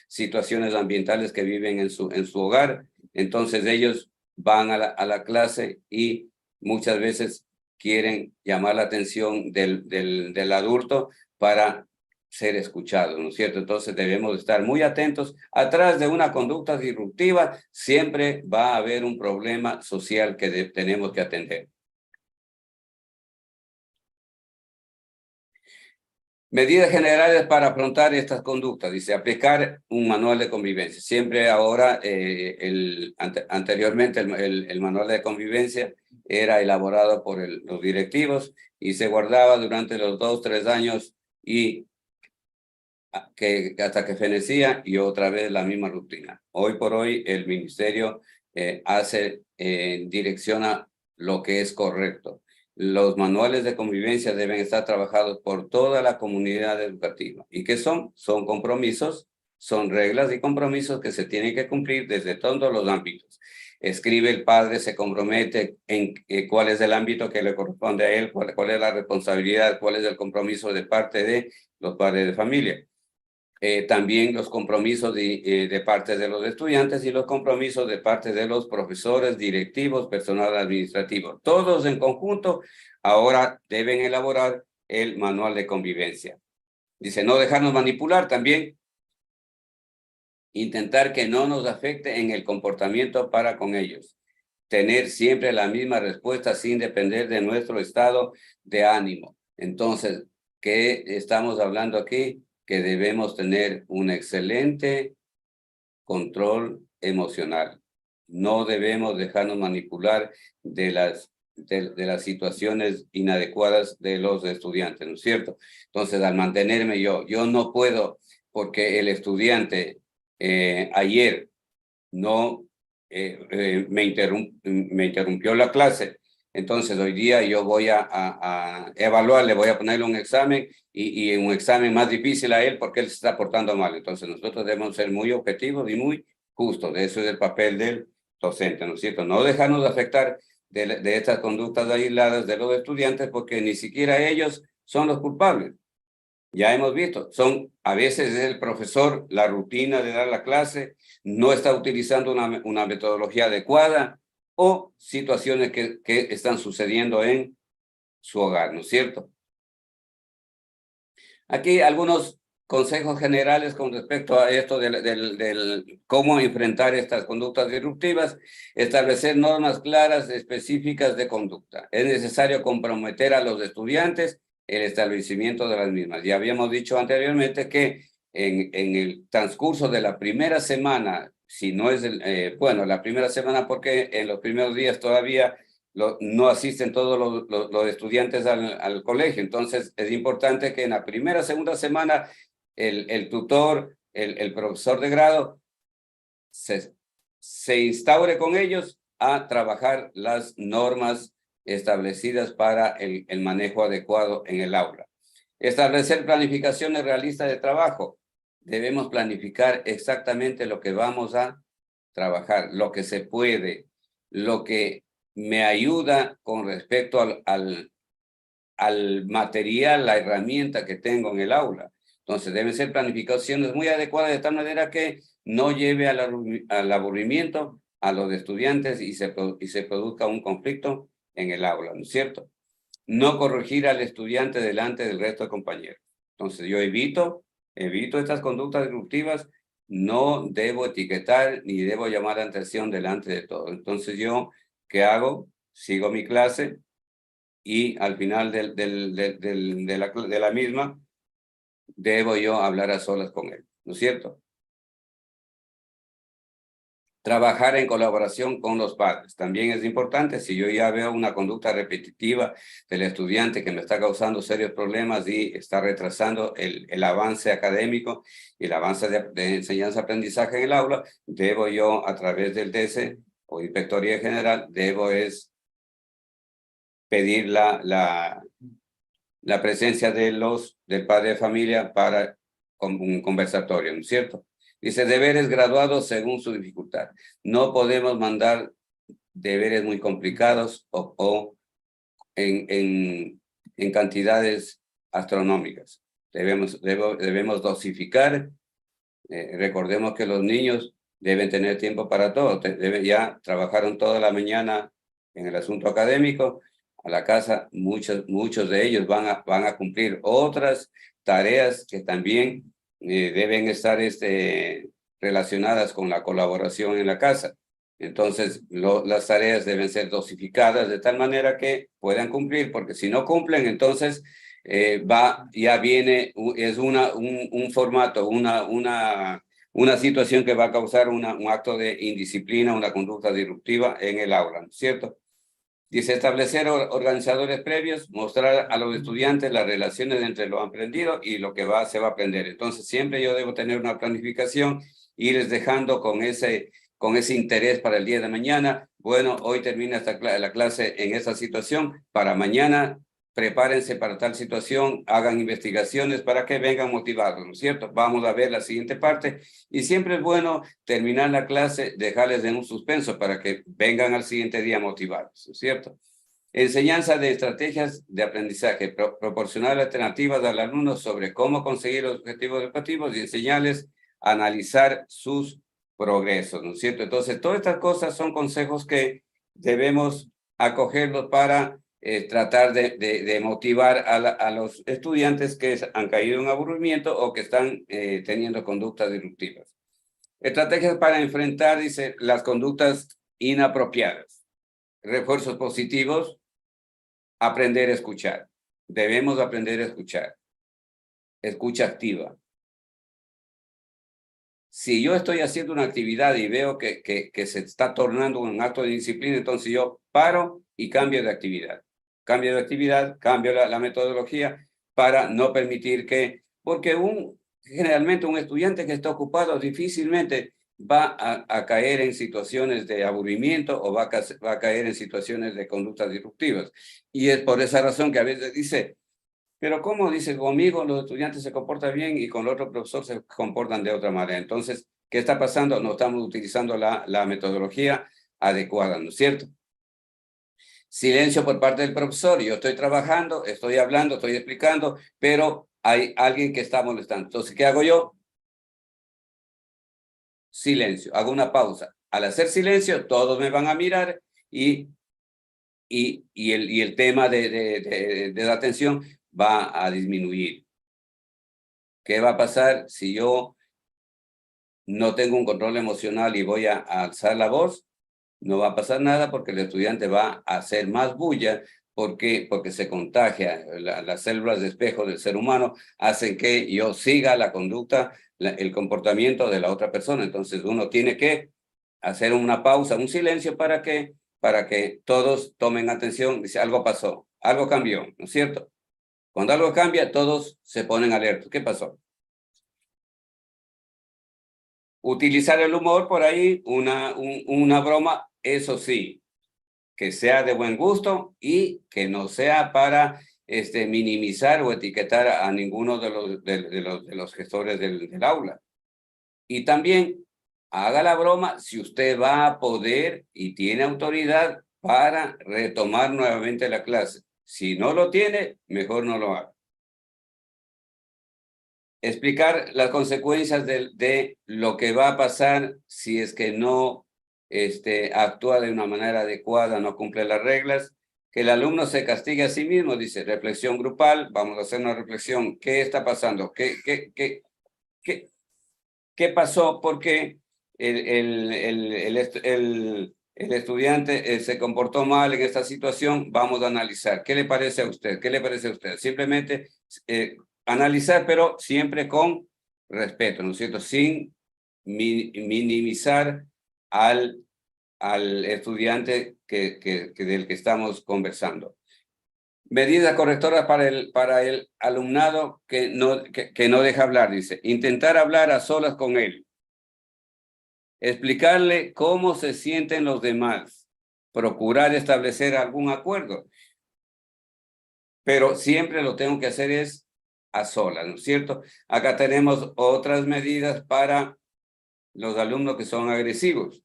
situaciones ambientales que viven en su hogar. Entonces ellos van a la clase y muchas veces quieren llamar la atención del adulto para ser escuchados, ¿no es cierto? Entonces debemos estar muy atentos. Atrás de una conducta disruptiva siempre va a haber un problema social que tenemos que atender. Medidas generales para afrontar estas conductas. Dice, aplicar un manual de convivencia. Siempre ahora, anteriormente el manual de convivencia era elaborado por los directivos y se guardaba durante los 2 o 3 años y hasta que fenecía y otra vez la misma rutina. Hoy por hoy el ministerio direcciona lo que es correcto. Los manuales de convivencia deben estar trabajados por toda la comunidad educativa. ¿Y qué son? Son compromisos, son reglas y compromisos que se tienen que cumplir desde todos los ámbitos. Escribe el padre, se compromete en cuál es el ámbito que le corresponde a él, cuál es la responsabilidad, cuál es el compromiso de parte de los padres de familia. También los compromisos de parte de los estudiantes y los compromisos de parte de los profesores, directivos, personal administrativo. Todos en conjunto ahora deben elaborar el manual de convivencia. Dice, no dejarnos manipular también, intentar que no nos afecte en el comportamiento para con ellos. Tener siempre la misma respuesta sin depender de nuestro estado de ánimo. Entonces, ¿qué estamos hablando aquí? Que debemos tener un excelente control emocional. No debemos dejarnos manipular de las situaciones inadecuadas de los estudiantes, ¿no es cierto? Entonces, al mantenerme yo no puedo, porque el estudiante ayer no me interrumpió la clase. Entonces, hoy día yo voy a evaluar, le voy a ponerle un examen y un examen más difícil a él porque él se está portando mal. Entonces, nosotros debemos ser muy objetivos y muy justos. Eso es el papel del docente, ¿no es cierto? No dejarnos de afectar de estas conductas aisladas de los estudiantes porque ni siquiera ellos son los culpables. Ya hemos visto, a veces es el profesor, la rutina de dar la clase, no está utilizando una metodología adecuada o situaciones que están sucediendo en su hogar, ¿no es cierto? Aquí algunos consejos generales con respecto a esto del cómo enfrentar estas conductas disruptivas. Establecer normas claras, específicas de conducta. Es necesario comprometer a los estudiantes el establecimiento de las mismas. Ya habíamos dicho anteriormente que en el transcurso de la primera semana, si no es, la primera semana porque en los primeros días todavía no asisten todos los estudiantes al colegio. Entonces, es importante que en la primera, segunda semana, el tutor, el profesor de grado, se instaure con ellos a trabajar las normas establecidas para el manejo adecuado en el aula. Establecer planificaciones realistas de trabajo. Debemos planificar exactamente lo que vamos a trabajar, lo que se puede, lo que me ayuda con respecto al material, la herramienta que tengo en el aula. Entonces deben ser planificaciones muy adecuadas de tal manera que no lleve al aburrimiento a los estudiantes y se produzca un conflicto en el aula, ¿no es cierto? No corregir al estudiante delante del resto de compañeros. Entonces yo evito estas conductas disruptivas, no debo etiquetar ni debo llamar la atención delante de todos. Entonces yo, ¿qué hago? Sigo mi clase y al final de la misma, debo yo hablar a solas con él, ¿no es cierto? Trabajar en colaboración con los padres también es importante. Si yo ya veo una conducta repetitiva del estudiante que me está causando serios problemas y está retrasando el avance académico y el avance de enseñanza-aprendizaje en el aula, debo yo, a través del DC o Inspectoría General, debo pedir la presencia del padre de familia para un conversatorio, ¿no es cierto? Dice, deberes graduados según su dificultad. No podemos mandar deberes muy complicados o en cantidades astronómicas. Debemos dosificar. Recordemos que los niños deben tener tiempo para todo. Ya trabajaron toda la mañana en el asunto académico. A la casa, muchos de ellos van a cumplir otras tareas que también deben estar relacionadas con la colaboración en la casa. Entonces, las tareas deben ser dosificadas de tal manera que puedan cumplir, porque si no cumplen, entonces ya viene, es un formato, una situación que va a causar un acto de indisciplina, una conducta disruptiva en el aula, ¿no es cierto? Dice, establecer organizadores previos, mostrar a los estudiantes las relaciones entre lo aprendido y lo que se va a aprender. Entonces, siempre yo debo tener una planificación, irles dejando con ese interés para el día de mañana. Bueno, hoy termina la clase en esa situación, para mañana prepárense para tal situación, hagan investigaciones para que vengan motivados, ¿no es cierto? Vamos a ver la siguiente parte y siempre es bueno terminar la clase, dejarles en un suspenso para que vengan al siguiente día motivados, ¿no es cierto? Enseñanza de estrategias de aprendizaje, proporcionar alternativas al alumno sobre cómo conseguir los objetivos educativos y enseñarles a analizar sus progresos, ¿no es cierto? Entonces, todas estas cosas son consejos que debemos acogerlos para tratar de motivar a los estudiantes que han caído en aburrimiento o que están teniendo conductas disruptivas. Estrategias para enfrentar, dice, las conductas inapropiadas. Refuerzos positivos, aprender a escuchar. Debemos aprender a escuchar. Escucha activa. Si yo estoy haciendo una actividad y veo que se está tornando un acto de disciplina, entonces yo paro y cambio de actividad. Cambio de actividad, cambio la metodología para no permitir que, porque generalmente un estudiante que está ocupado difícilmente va a caer en situaciones de aburrimiento o va a caer en situaciones de conductas disruptivas. Y es por esa razón que a veces dice, pero ¿cómo? Dice, conmigo los estudiantes se comportan bien y con el otro profesor se comportan de otra manera. Entonces, ¿qué está pasando? No estamos utilizando la metodología adecuada, ¿no es cierto? Silencio por parte del profesor. Yo estoy trabajando, estoy hablando, estoy explicando, pero hay alguien que está molestando. Entonces, ¿qué hago yo? Silencio. Hago una pausa. Al hacer silencio, todos me van a mirar y el tema de la atención va a disminuir. ¿Qué va a pasar si yo no tengo un control emocional y voy a alzar la voz? No va a pasar nada porque el estudiante va a hacer más bulla. ¿Por qué? Porque se contagia. Las células de espejo del ser humano hacen que yo siga la conducta, el comportamiento de la otra persona. Entonces uno tiene que hacer una pausa, un silencio para que todos tomen atención. Dice, algo pasó, algo cambió, ¿no es cierto? Cuando algo cambia, todos se ponen alerta. ¿Qué pasó? Utilizar el humor por ahí, una broma, eso sí, que sea de buen gusto y que no sea para minimizar o etiquetar a ninguno de los gestores del aula. Y también haga la broma si usted va a poder y tiene autoridad para retomar nuevamente la clase. Si no lo tiene, mejor no lo haga. Explicar las consecuencias de lo que va a pasar si es que no actúa de una manera adecuada, no cumple las reglas, que el alumno se castigue a sí mismo, dice, reflexión grupal, vamos a hacer una reflexión, ¿qué está pasando? ¿Qué pasó? ¿Por qué el estudiante se comportó mal en esta situación? Vamos a analizar. ¿Qué le parece a usted? ¿Qué le parece a usted? Simplemente analizar, pero siempre con respeto, ¿no es cierto? Sin minimizar al estudiante del que estamos conversando. Medidas correctoras para el alumnado que no deja hablar, dice. Intentar hablar a solas con él. Explicarle cómo se sienten los demás. Procurar establecer algún acuerdo. Pero siempre lo tengo que hacer es a solas, ¿no es cierto? Acá tenemos otras medidas para los alumnos que son agresivos.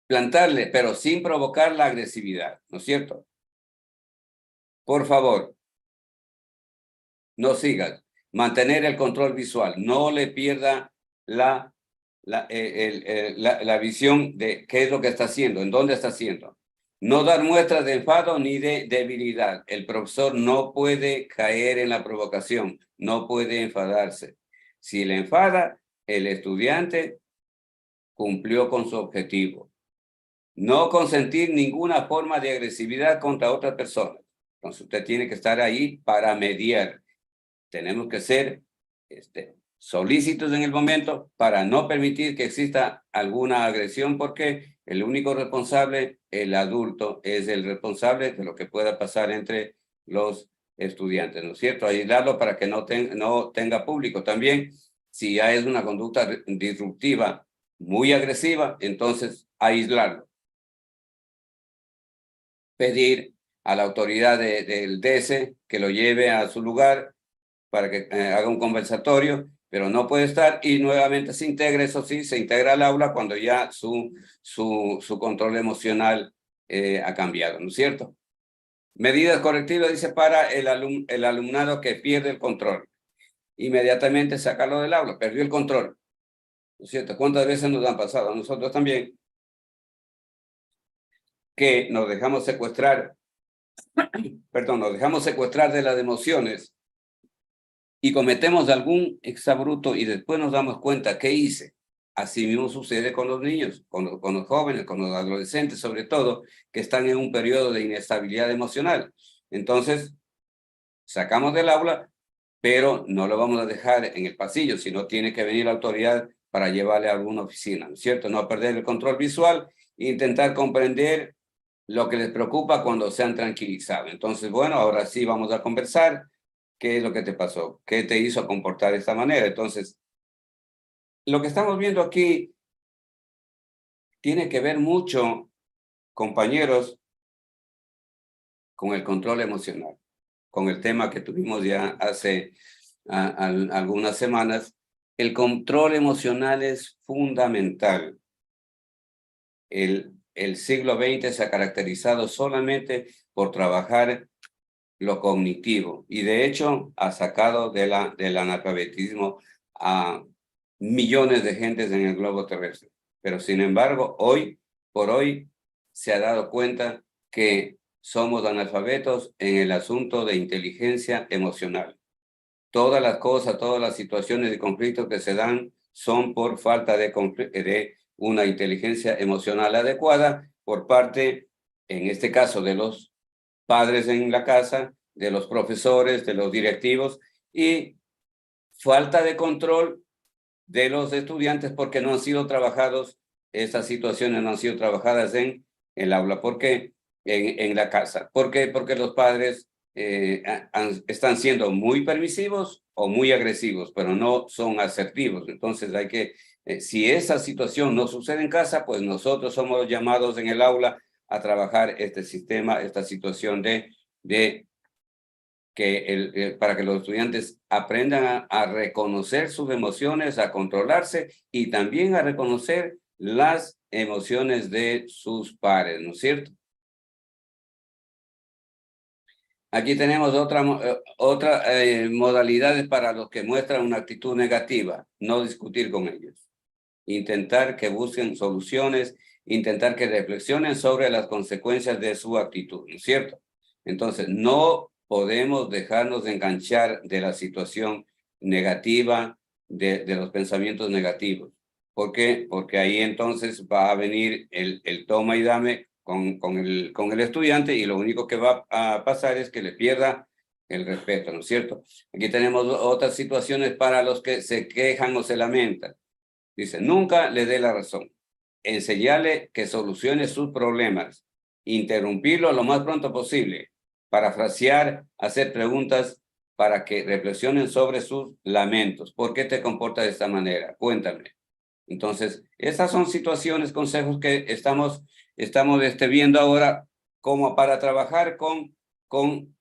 Plantarle, pero sin provocar la agresividad, ¿no es cierto? Por favor, no sigas. Mantener el control visual. No le pierda la visión de qué es lo que está haciendo, en dónde está haciendo. No dar muestras de enfado ni de debilidad. El profesor no puede caer en la provocación, no puede enfadarse. Si le enfada, el estudiante cumplió con su objetivo. No consentir ninguna forma de agresividad contra otra persona. Entonces usted tiene que estar ahí para mediar. Tenemos que ser solícitos en el momento para no permitir que exista alguna agresión, porque el único responsable, el adulto, es el responsable de lo que pueda pasar entre los estudiantes, ¿no es cierto? Aislarlo para que no tenga público. También, si ya es una conducta disruptiva muy agresiva, entonces aislarlo. Pedir a la autoridad del DS que lo lleve a su lugar para que haga un conversatorio, pero no puede estar y nuevamente se integra, eso sí, se integra al aula cuando ya su control emocional ha cambiado, ¿no es cierto? Medidas correctivas, dice, para el alumnado que pierde el control. Inmediatamente sacarlo del aula, perdió el control, ¿no es cierto? ¿Cuántas veces nos han pasado? A nosotros también. que nos dejamos secuestrar, perdón, nos dejamos secuestrar de las emociones y cometemos algún exabrupto y después nos damos cuenta qué hice. Así mismo sucede con los niños, con los jóvenes, con los adolescentes, sobre todo, que están en un periodo de inestabilidad emocional. Entonces, sacamos del aula, pero no lo vamos a dejar en el pasillo, sino tiene que venir la autoridad para llevarle a alguna oficina, ¿no es cierto? No perder el control visual e intentar comprender lo que les preocupa cuando se han tranquilizado. Entonces, bueno, ahora sí vamos a conversar. ¿Qué es lo que te pasó? ¿Qué te hizo comportar de esta manera? Entonces, lo que estamos viendo aquí tiene que ver mucho, compañeros, con el control emocional, con el tema que tuvimos ya hace algunas semanas. El control emocional es fundamental. El siglo XX se ha caracterizado solamente por trabajar lo cognitivo y de hecho ha sacado del analfabetismo a millones de gentes en el globo terrestre. Pero sin embargo, hoy por hoy se ha dado cuenta que somos analfabetos en el asunto de inteligencia emocional. Todas las cosas, todas las situaciones de conflicto que se dan son por falta de una inteligencia emocional adecuada por parte, en este caso, de los padres en la casa, de los profesores, de los directivos y falta de control de los estudiantes porque no han sido trabajados, estas situaciones no han sido trabajadas en el aula. ¿Por qué? En la casa. ¿Por qué? Porque los padres están siendo muy permisivos o muy agresivos, pero no son asertivos. Entonces hay que, si esa situación no sucede en casa, pues nosotros somos llamados en el aula a trabajar este sistema, esta situación de que para que los estudiantes aprendan a reconocer sus emociones, a controlarse y también a reconocer las emociones de sus pares, ¿no es cierto? Aquí tenemos otra modalidades para los que muestran una actitud negativa, no discutir con ellos. Intentar que busquen soluciones, intentar que reflexionen sobre las consecuencias de su actitud, ¿no es cierto? Entonces, no podemos dejarnos enganchar de la situación negativa, de los pensamientos negativos. ¿Por qué? Porque ahí entonces va a venir el toma y dame con el estudiante y lo único que va a pasar es que le pierda el respeto, ¿no es cierto? Aquí tenemos otras situaciones para los que se quejan o se lamentan. Dice, nunca le dé la razón. Enseñarle que solucione sus problemas. Interrumpirlo lo más pronto posible. Parafrasear, hacer preguntas para que reflexionen sobre sus lamentos. ¿Por qué te comportas de esta manera? Cuéntame. Entonces, estas son situaciones, consejos que estamos viendo ahora como para trabajar con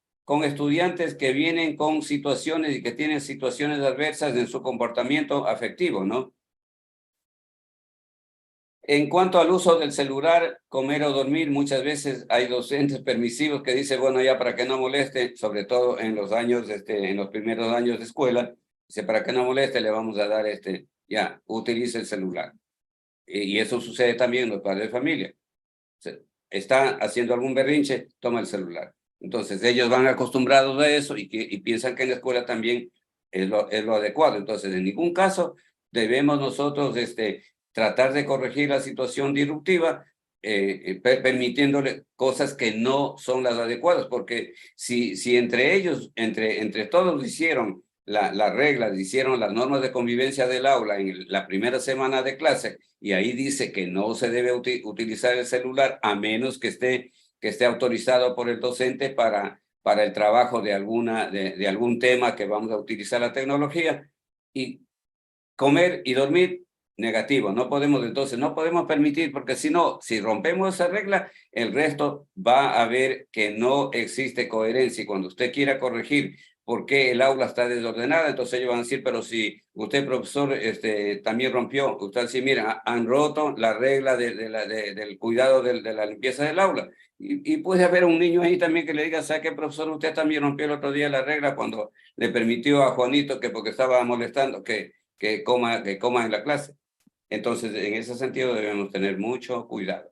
estudiantes que vienen con situaciones y que tienen situaciones adversas en su comportamiento afectivo, ¿no? En cuanto al uso del celular, comer o dormir, muchas veces hay docentes permisivos que dicen, bueno, ya para que no moleste, sobre todo en los años, en los primeros años de escuela, dice, para que no moleste, le vamos a dar ya, utilice el celular. Y eso sucede también en los padres de familia. Está haciendo algún berrinche, toma el celular. Entonces ellos van acostumbrados a eso y piensan que en la escuela también es lo adecuado. Entonces, en ningún caso debemos nosotros tratar de corregir la situación disruptiva permitiéndole cosas que no son las adecuadas, porque si entre ellos, entre todos hicieron las reglas, hicieron las normas de convivencia del aula en la primera semana de clase, y ahí dice que no se debe utilizar el celular a menos que esté autorizado por el docente para el trabajo de algún tema que vamos a utilizar la tecnología, y comer y dormir, negativo. No podemos permitir, porque si no, si rompemos esa regla, el resto va a ver que no existe coherencia. Y cuando usted quiera corregir por qué el aula está desordenada, entonces ellos van a decir, pero si usted, profesor, también rompió, usted va a decir, mira, han roto la regla del cuidado de la limpieza del aula. Y puede haber un niño ahí también que le diga, ¿sabe qué, profesor? Usted también rompió el otro día la regla cuando le permitió a Juanito que porque estaba molestando, que coma en la clase. Entonces, en ese sentido debemos tener mucho cuidado.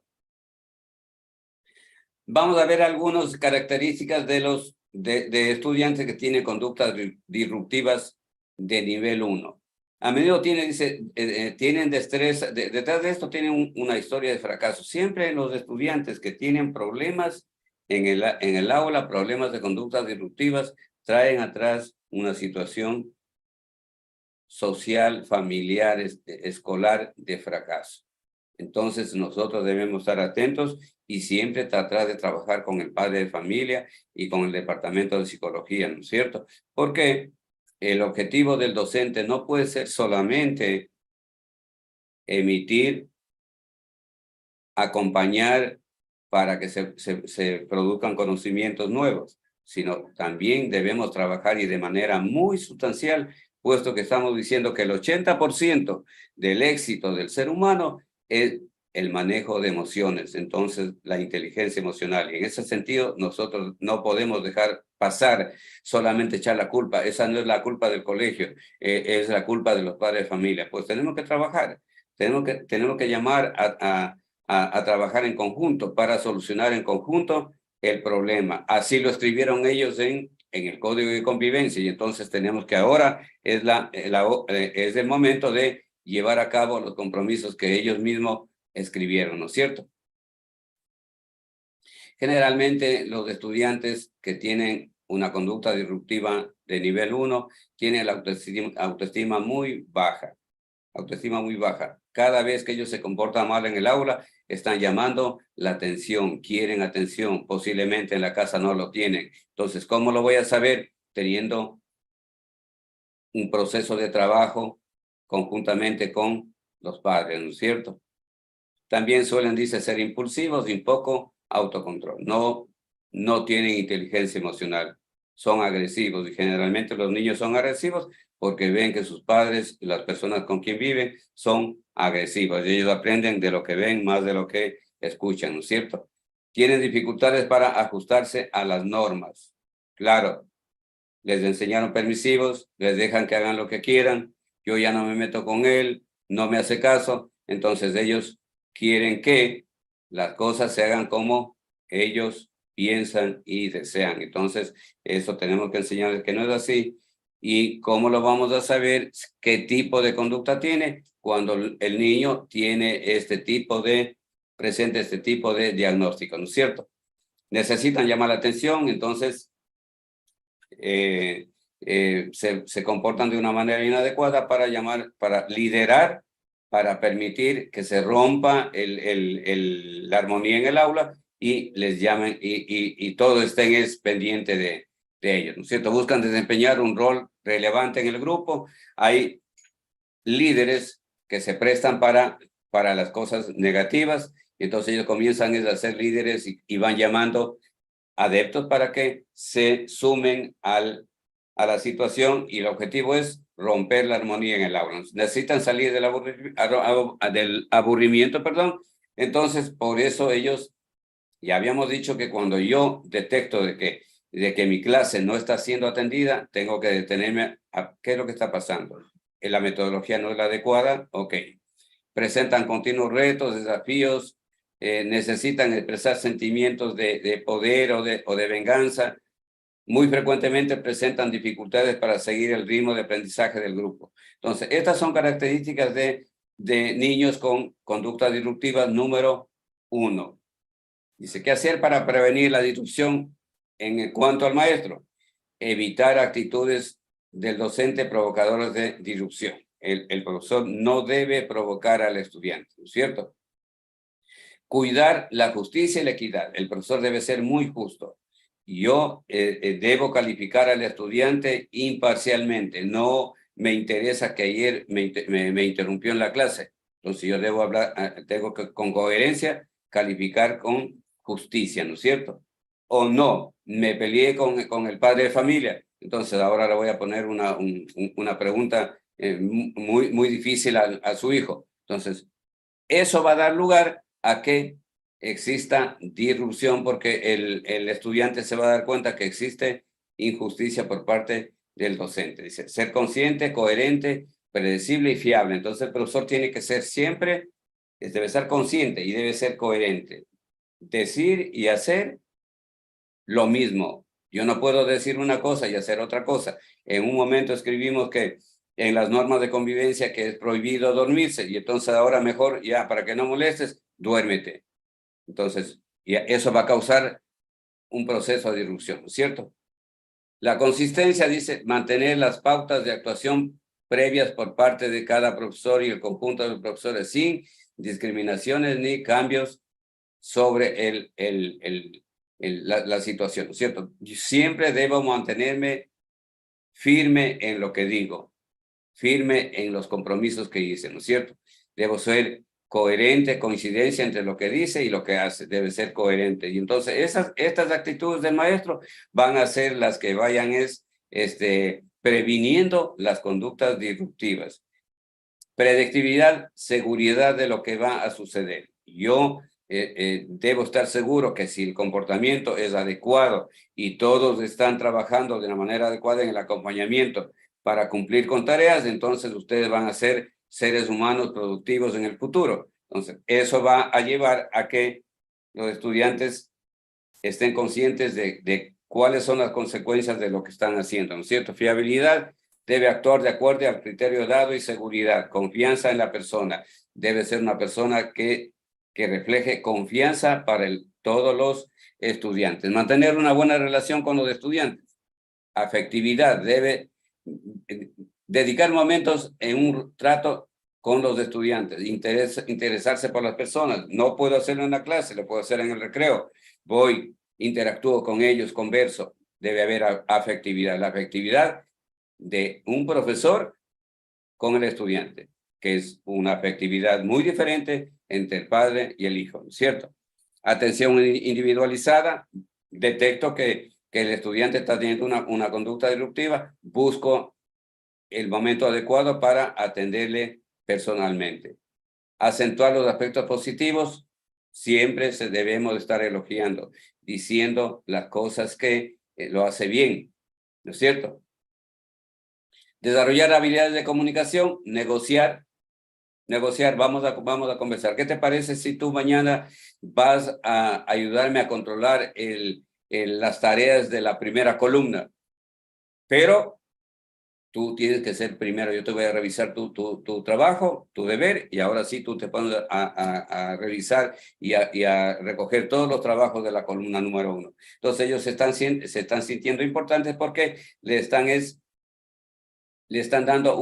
Vamos a ver algunas características de estudiantes que tienen conductas disruptivas de nivel 1. A menudo tienen destreza, detrás de esto tienen una historia de fracaso. Siempre los estudiantes que tienen problemas en el aula, problemas de conductas disruptivas, traen atrás una situación social, familiar, escolar de fracaso. Entonces nosotros debemos estar atentos y siempre tratar de trabajar con el padre de familia y con el departamento de psicología, ¿no es cierto? Porque el objetivo del docente no puede ser solamente emitir, acompañar para que se produzcan conocimientos nuevos, sino también debemos trabajar y de manera muy sustancial, puesto que estamos diciendo que el 80% del éxito del ser humano es el manejo de emociones, entonces la inteligencia emocional. Y en ese sentido, nosotros no podemos dejar pasar, solamente echar la culpa. Esa no es la culpa del colegio, es la culpa de los padres de familia. Pues tenemos que trabajar, tenemos que llamar a trabajar en conjunto para solucionar en conjunto el problema. Así lo escribieron ellos en el Código de Convivencia y entonces tenemos que ahora es el momento de llevar a cabo los compromisos que ellos mismos escribieron, ¿no es cierto? Generalmente los estudiantes que tienen una conducta disruptiva de nivel 1 tienen la autoestima muy baja. Autoestima muy baja. Cada vez que ellos se comportan mal en el aula, están llamando la atención, quieren atención, posiblemente en la casa no lo tienen. Entonces, ¿cómo lo voy a saber? Teniendo un proceso de trabajo conjuntamente con los padres, ¿no es cierto? También suelen, dice, ser impulsivos y un poco autocontrol. No tienen inteligencia emocional. Son agresivos y generalmente los niños son agresivos porque ven que sus padres y las personas con quien viven son agresivos. Y ellos aprenden de lo que ven más de lo que escuchan, ¿no es cierto? Tienen dificultades para ajustarse a las normas. Claro, les enseñaron permisivos, les dejan que hagan lo que quieran, yo ya no me meto con él, no me hace caso, entonces ellos quieren que las cosas se hagan como ellos piensan y desean. Entonces, eso tenemos que enseñarles que no es así. ¿Y cómo lo vamos a saber qué tipo de conducta tiene? Cuando el niño tiene presente este tipo de diagnóstico, ¿no es cierto? Necesitan llamar la atención, entonces se comportan de una manera inadecuada para liderar, para permitir que se rompa la armonía en el aula y les llamen y todos estén pendiente de ellos, ¿no es cierto? Buscan desempeñar un rol relevante en el grupo. Hay líderes que se prestan para las cosas negativas, y entonces ellos comienzan a ser líderes y van llamando adeptos para que se sumen a la situación y el objetivo es romper la armonía en el aula. Necesitan salir del aburrimiento, perdón. Entonces, por eso ellos, ya habíamos dicho que cuando yo detecto de que mi clase no está siendo atendida, tengo que detenerme a qué es lo que está pasando. La metodología no es la adecuada, ok. Presentan continuos retos, desafíos, necesitan expresar sentimientos de poder o de venganza. Muy frecuentemente presentan dificultades para seguir el ritmo de aprendizaje del grupo. Entonces, estas son características de niños con conductas disruptivas número 1. Dice, ¿qué hacer para prevenir la disrupción en cuanto al maestro? Evitar actitudes del docente provocadoras de disrupción. El profesor no debe provocar al estudiante, ¿no es cierto? Cuidar la justicia y la equidad. El profesor debe ser muy justo. Yo debo calificar al estudiante imparcialmente. No me interesa que ayer me interrumpió en la clase. Entonces yo debo tengo que con coherencia calificar con justicia, ¿no es cierto? O no, me peleé con el padre de familia. Entonces ahora le voy a poner una pregunta muy difícil a su hijo. Entonces, eso va a dar lugar a que exista disrupción porque el estudiante se va a dar cuenta que existe injusticia por parte del docente. Dice, ser consciente, coherente, predecible y fiable. Entonces el profesor tiene que ser siempre, debe ser consciente y debe ser coherente. decir y hacer lo mismo. Yo no puedo decir una cosa y hacer otra cosa. En un momento escribimos que en las normas de convivencia que es prohibido dormirse, y entonces ahora mejor, ya, para que no molestes, duérmete. Entonces, ya eso va a causar un proceso de disrupción, ¿no es cierto? La consistencia dice mantener las pautas de actuación previas por parte de cada profesor y el conjunto de los profesores sin discriminaciones ni cambios sobre la situación, ¿no es cierto? Yo siempre debo mantenerme firme en lo que digo, firme en los compromisos que hice, ¿no es cierto? Debo ser coherente, coincidencia entre lo que dice y lo que hace, debe ser coherente. Y entonces estas actitudes del maestro van a ser las que vayan previniendo las conductas disruptivas. Predictividad, seguridad de lo que va a suceder. Yo debo estar seguro que si el comportamiento es adecuado y todos están trabajando de la manera adecuada en el acompañamiento para cumplir con tareas, entonces ustedes van a ser seres humanos productivos en el futuro. Entonces, eso va a llevar a que los estudiantes estén conscientes de cuáles son las consecuencias de lo que están haciendo, ¿no es cierto? Fiabilidad, debe actuar de acuerdo al criterio dado y seguridad, confianza en la persona. Debe ser una persona que refleje confianza para todos los estudiantes. Mantener una buena relación con los estudiantes. Afectividad, debe dedicar momentos en un trato con los estudiantes, interesarse por las personas. No puedo hacerlo en la clase, lo puedo hacer en el recreo. Voy, interactúo con ellos, converso. Debe haber afectividad. La afectividad de un profesor con el estudiante, que es una afectividad muy diferente entre el padre y el hijo, ¿no es cierto? Atención individualizada, detecto que el estudiante está teniendo una conducta disruptiva, busco el momento adecuado para atenderle personalmente. Acentuar los aspectos positivos, siempre debemos estar elogiando, diciendo las cosas que lo hace bien, ¿no es cierto? Desarrollar habilidades de comunicación, negociar, vamos a conversar. ¿Qué te parece si tú mañana vas a ayudarme a controlar las tareas de la primera columna? Pero tú tienes que ser primero, yo te voy a revisar tu trabajo, tu deber, y ahora sí tú te pones a revisar y a recoger todos los trabajos de la columna número 1. Entonces ellos se están sintiendo importantes porque le están dando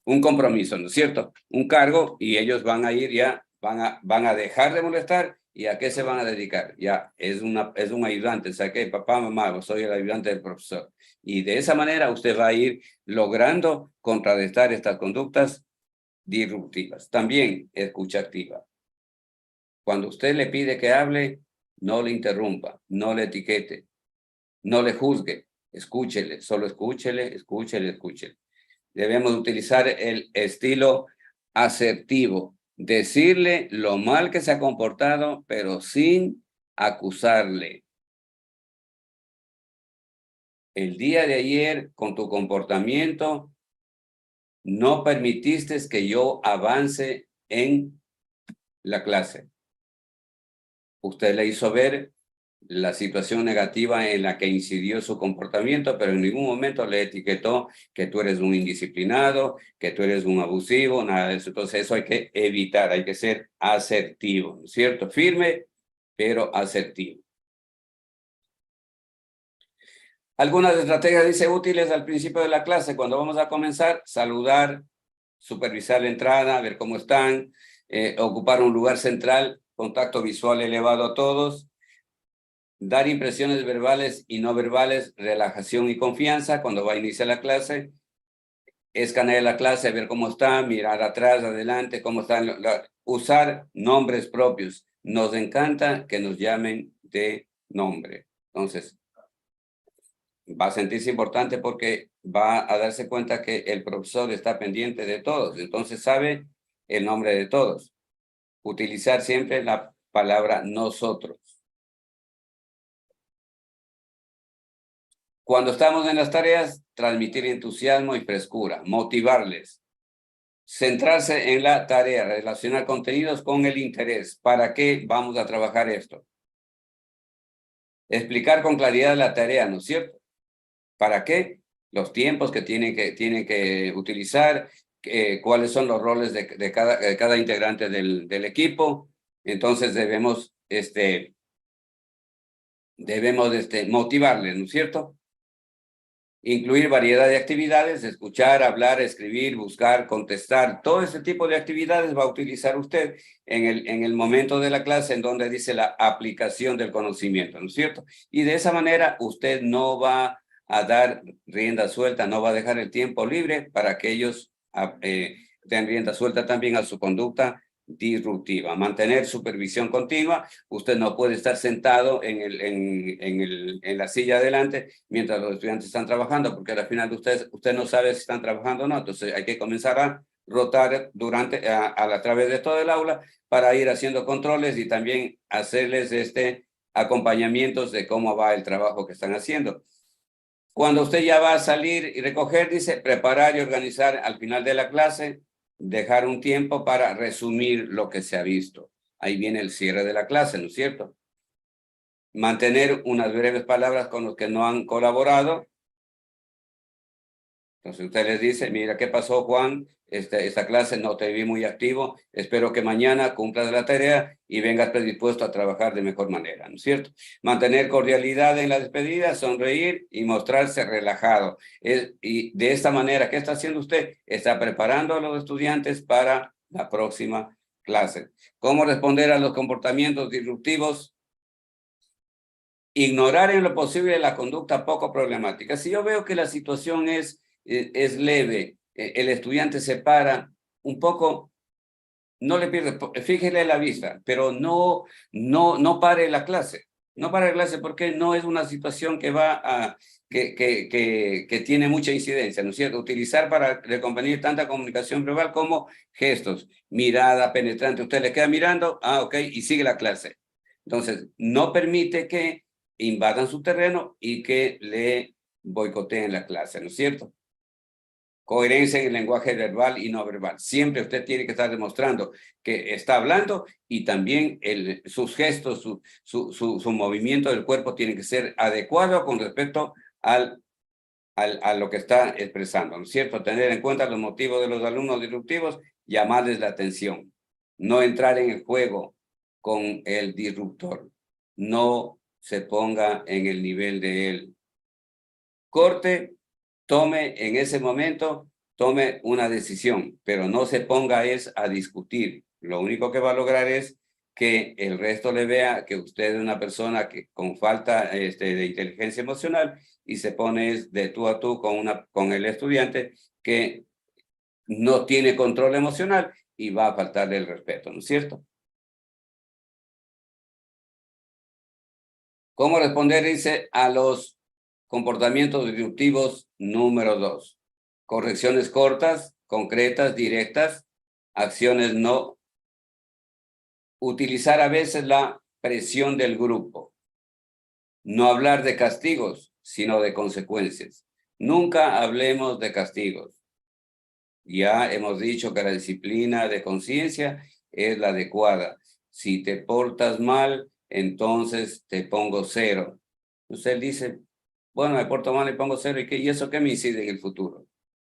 un compromiso, ¿no es cierto? Un cargo, y ellos van a ir ya, van a dejar de molestar. ¿Y a qué se van a dedicar? Ya, es un ayudante, o sea que papá, mamá, soy el ayudante del profesor. Y de esa manera usted va a ir logrando contrarrestar estas conductas disruptivas. También escucha activa. Cuando usted le pide que hable, no le interrumpa, no le etiquete, no le juzgue, escúchele, solo escúchele, escúchele, escúchele. Debemos utilizar el estilo asertivo, decirle lo mal que se ha comportado, pero sin acusarle. El día de ayer, con tu comportamiento, no permitiste que yo avance en la clase. Usted le hizo ver la situación negativa en la que incidió su comportamiento, pero en ningún momento le etiquetó que tú eres un indisciplinado, que tú eres un abusivo, nada de eso. Entonces eso hay que evitar, hay que ser asertivo, ¿no es cierto? Firme, pero asertivo. Algunas estrategias, dice, útiles al principio de la clase, cuando vamos a comenzar, saludar, supervisar la entrada, ver cómo están, ocupar un lugar central, contacto visual elevado a todos, dar impresiones verbales y no verbales, relajación y confianza cuando va a iniciar la clase, escanear la clase, ver cómo está, mirar atrás, adelante, cómo están, usar nombres propios. Nos encanta que nos llamen de nombre. Entonces, va a sentirse importante porque va a darse cuenta que el profesor está pendiente de todos, entonces sabe el nombre de todos. Utilizar siempre la palabra nosotros. Cuando estamos en las tareas, transmitir entusiasmo y frescura, motivarles. centrarse en la tarea, relacionar contenidos con el interés. ¿Para qué vamos a trabajar esto? Explicar con claridad la tarea, ¿no es cierto? ¿Para qué? Los tiempos que tienen que utilizar, cuáles son los roles de cada integrante del equipo. Entonces debemos motivarles, ¿no es cierto? Incluir variedad de actividades, escuchar, hablar, escribir, buscar, contestar. Todo ese tipo de actividades va a utilizar usted en el momento de la clase en donde dice la aplicación del conocimiento, ¿no es cierto? Y de esa manera usted no va a dar rienda suelta, no va a dejar el tiempo libre para que ellos den rienda suelta también a su conducta disruptiva. Mantener supervisión continua. Usted no puede estar sentado en la silla adelante mientras los estudiantes están trabajando, porque al final usted no sabe si están trabajando o no. Entonces hay que comenzar a rotar a través de todo el aula para ir haciendo controles y también hacerles acompañamientos de cómo va el trabajo que están haciendo. Cuando usted ya va a salir y recoger, dice preparar y organizar al final de la clase, dejar un tiempo para resumir lo que se ha visto. Ahí viene el cierre de la clase, ¿no es cierto? Mantener unas breves palabras con los que no han colaborado. Entonces usted les dice, mira, ¿qué pasó, Juan? Esta clase no te vi muy activo. Espero que mañana cumplas la tarea y vengas predispuesto a trabajar de mejor manera, ¿no es cierto? Mantener cordialidad en la despedida, sonreír y mostrarse relajado. Y de esta manera, ¿qué está haciendo usted? Está preparando a los estudiantes para la próxima clase. ¿Cómo responder a los comportamientos disruptivos? Ignorar en lo posible la conducta poco problemática. Si yo veo que la situación es leve, el estudiante se para un poco, no le pierde, fíjele la vista, pero no pare la clase. No pare la clase porque no es una situación que tiene mucha incidencia, ¿no es cierto? Utilizar para reconvenir tanta comunicación verbal como gestos, mirada penetrante. Usted le queda mirando, ok, y sigue la clase. Entonces, no permite que invadan su terreno y que le boicoteen la clase, ¿no es cierto? Coherencia en el lenguaje verbal y no verbal. Siempre usted tiene que estar demostrando que está hablando y también sus gestos, su movimiento del cuerpo tiene que ser adecuado con respecto a lo que está expresando, ¿no es cierto? Tener en cuenta los motivos de los alumnos disruptivos, llamarles la atención. No entrar en el juego con el disruptor. No se ponga en el nivel de él. Corte, tome en ese momento, tome una decisión, pero no se ponga a discutir. Lo único que va a lograr es que el resto le vea que usted es una persona que con falta de inteligencia emocional y se pone de tú a tú con el estudiante que no tiene control emocional y va a faltarle el respeto, ¿no es cierto? ¿Cómo responder? Dice a los comportamientos disruptivos número 2. Correcciones cortas, concretas, directas, acciones no. Utilizar a veces la presión del grupo. No hablar de castigos, sino de consecuencias. Nunca hablemos de castigos. Ya hemos dicho que la disciplina de conciencia es la adecuada. Si te portas mal, entonces te pongo 0. Usted dice, bueno, me porto mal y pongo 0, ¿y eso qué me incide en el futuro?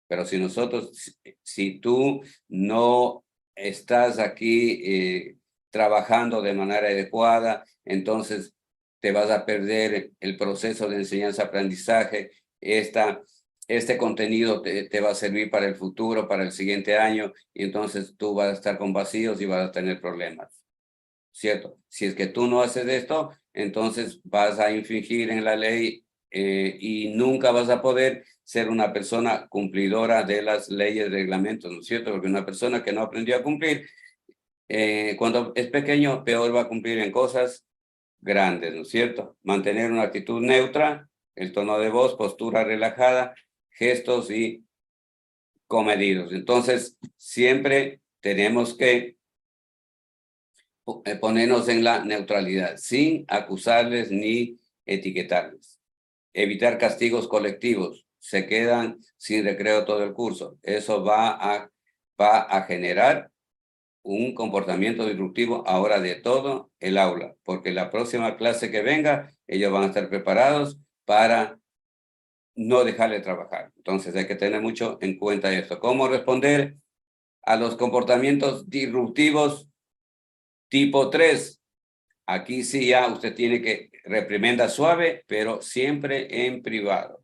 Pero si tú no estás aquí trabajando de manera adecuada, entonces te vas a perder el proceso de enseñanza-aprendizaje. Este contenido te va a servir para el futuro, para el siguiente año, y entonces tú vas a estar con vacíos y vas a tener problemas, ¿cierto? Si es que tú no haces esto, entonces vas a infringir en la ley y nunca vas a poder ser una persona cumplidora de las leyes, reglamentos, ¿no es cierto? Porque una persona que no aprendió a cumplir, cuando es pequeño, peor va a cumplir en cosas grandes, ¿no es cierto? Mantener una actitud neutra, el tono de voz, postura relajada, gestos y comedidos. Entonces, siempre tenemos que ponernos en la neutralidad, sin acusarles ni etiquetarles. Evitar castigos colectivos. Se quedan sin recreo todo el curso. Eso va a va a generar un comportamiento disruptivo ahora de todo el aula, porque la próxima clase que venga, ellos van a estar preparados para no dejarle trabajar. Entonces hay que tener mucho en cuenta esto. ¿Cómo responder a los comportamientos disruptivos tipo 3? Aquí sí ya usted tiene que reprimenda suave, pero siempre en privado.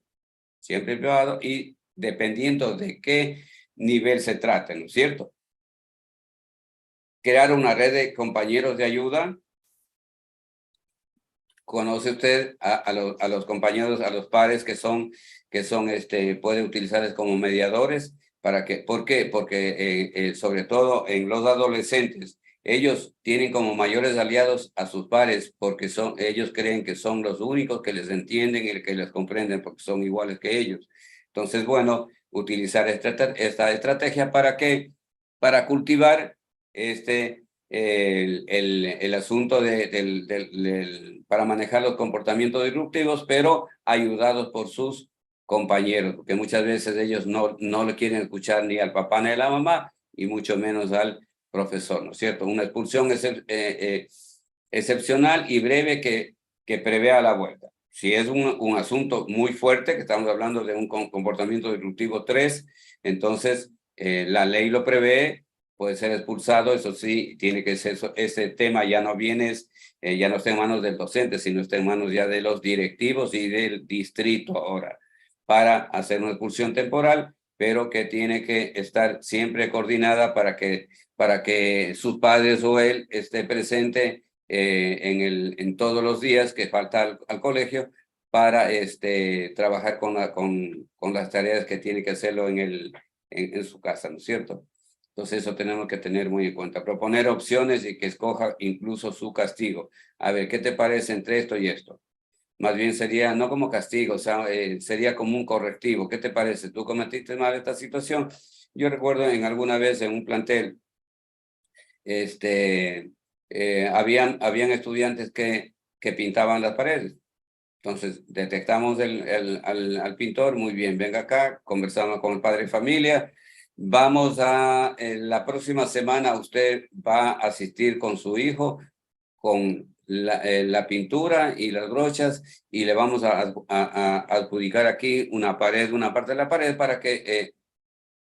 Siempre en privado y dependiendo de qué nivel se trate, ¿no es cierto? Crear una red de compañeros de ayuda. ¿Conoce usted a los compañeros, a los pares puede utilizarles como mediadores? ¿Por qué? Porque sobre todo en los adolescentes, ellos tienen como mayores aliados a sus pares porque ellos creen que son los únicos que les entienden y que les comprenden porque son iguales que ellos. Entonces, bueno, utilizar esta estrategia ¿para qué? Para cultivar el asunto para manejar los comportamientos disruptivos, pero ayudados por sus compañeros, porque muchas veces ellos no le quieren escuchar ni al papá ni a la mamá, y mucho menos al profesor, ¿no es cierto? Una expulsión excepcional y breve que prevea la vuelta. Si es un asunto muy fuerte, que estamos hablando de un comportamiento disruptivo 3, entonces la ley lo prevé, puede ser expulsado, eso sí, tiene que ser, ese tema ya ya no está en manos del docente, sino está en manos ya de los directivos y del distrito ahora, para hacer una expulsión temporal, pero que tiene que estar siempre coordinada para que sus padres o él esté presente en todos los días que falta al colegio para trabajar con las tareas que tiene que hacerlo en su casa, ¿no es cierto? Entonces eso tenemos que tener muy en cuenta. Proponer opciones y que escoja incluso su castigo. A ver, ¿qué te parece entre esto y esto? Más bien sería, no como castigo, o sea, sería como un correctivo. ¿Qué te parece? ¿Tú cometiste mal esta situación? Yo recuerdo en alguna vez en un plantel, habían estudiantes que pintaban las paredes. Entonces detectamos al pintor, muy bien, venga acá, conversamos con el padre de familia, la próxima semana usted va a asistir con su hijo con la pintura y las brochas y le vamos a adjudicar aquí una parte de la pared para que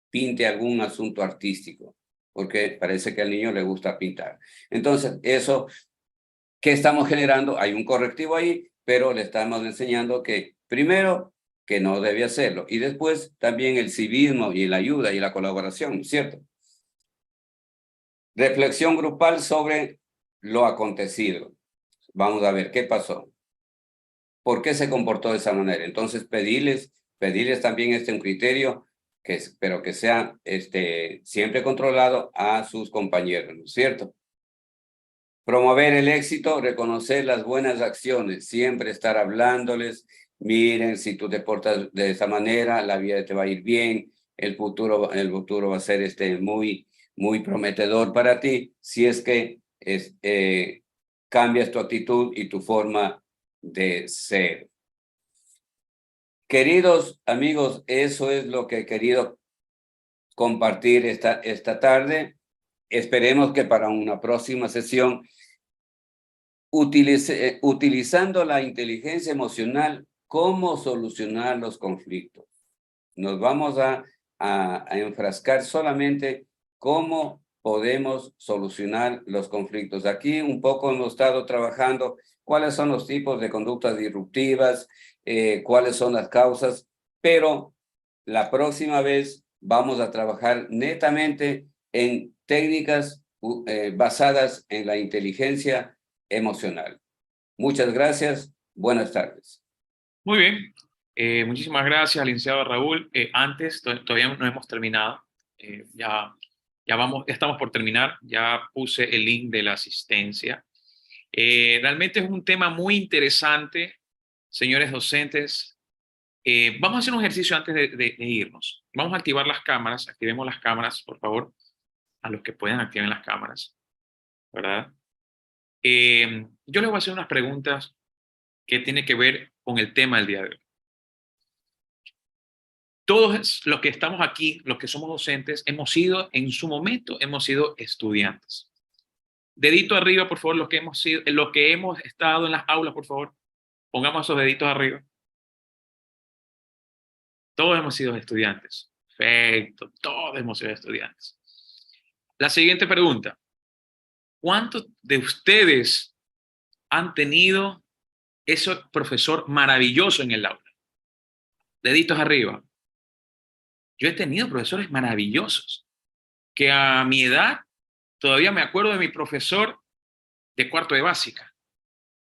pinte algún asunto artístico, porque parece que al niño le gusta pintar. Entonces, eso que estamos generando, hay un correctivo ahí, pero le estamos enseñando que primero que no debe hacerlo y después también el civismo y la ayuda y la colaboración, ¿cierto? Reflexión grupal sobre lo acontecido. Vamos a ver qué pasó. ¿Por qué se comportó de esa manera? Entonces pedirles también un criterio pero que sea siempre controlado a sus compañeros, ¿no es cierto? Promover el éxito, reconocer las buenas acciones, siempre estar hablándoles, miren, si tú te portas de esa manera, la vida te va a ir bien, el futuro va a ser muy prometedor para ti, si es que cambias tu actitud y tu forma de ser. Queridos amigos, eso es lo que he querido compartir esta tarde. Esperemos que para una próxima sesión utilizando la inteligencia emocional, cómo solucionar los conflictos. Nos vamos a enfrascar solamente cómo podemos solucionar los conflictos. Aquí un poco hemos estado trabajando cuáles son los tipos de conductas disruptivas, cuáles son las causas, pero la próxima vez vamos a trabajar netamente en técnicas basadas en la inteligencia emocional. Muchas gracias. Buenas tardes. Muy bien. Muchísimas gracias, licenciado Raúl. Antes, todavía no hemos terminado. Ya estamos por terminar. Ya puse el link de la asistencia. Realmente es un tema muy interesante, señores docentes. Vamos a hacer un ejercicio antes de irnos. Vamos a activar las cámaras. Activemos las cámaras, por favor. A los que puedan, activen las cámaras, ¿verdad? Yo les voy a hacer unas preguntas que tienen que ver con el tema del día de hoy. Todos los que estamos aquí, los que somos docentes, hemos sido, en su momento, hemos sido estudiantes. Dedito arriba, por favor, los que hemos sido, los que hemos estado en las aulas, por favor, pongamos esos deditos arriba. Todos hemos sido estudiantes. Perfecto, todos hemos sido estudiantes. La siguiente pregunta. ¿Cuántos de ustedes han tenido ese profesor maravilloso en el aula? Deditos arriba. Yo he tenido profesores maravillosos, que a mi edad todavía me acuerdo de mi profesor de cuarto de básica.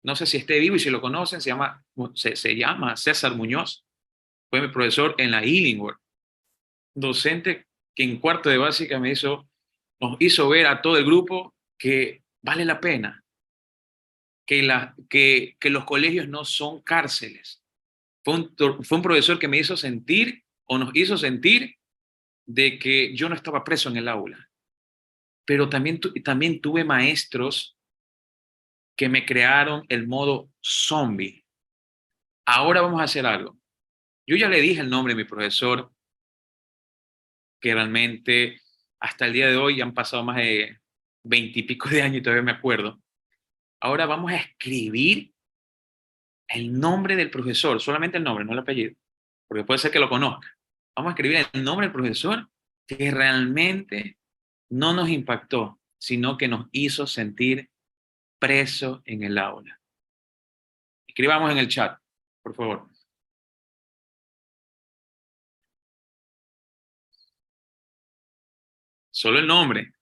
No sé si esté vivo y si lo conocen, se llama César Muñoz. Fue mi profesor en la Illingworth. Docente que en cuarto de básica nos hizo ver a todo el grupo que vale la pena, que los colegios no son cárceles. Fue un profesor que me hizo sentir, o nos hizo sentir, de que yo no estaba preso en el aula. Pero también tuve maestros que me crearon el modo zombie. Ahora vamos a hacer algo. Yo ya le dije el nombre de mi profesor, que realmente hasta el día de hoy han pasado más de 20 y pico de años y todavía me acuerdo. Ahora vamos a escribir el nombre del profesor, solamente el nombre, no el apellido, porque puede ser que lo conozca. Vamos a escribir el nombre del profesor que realmente no nos impactó, sino que nos hizo sentir presos en el aula. Escribamos en el chat, por favor. Solo el nombre.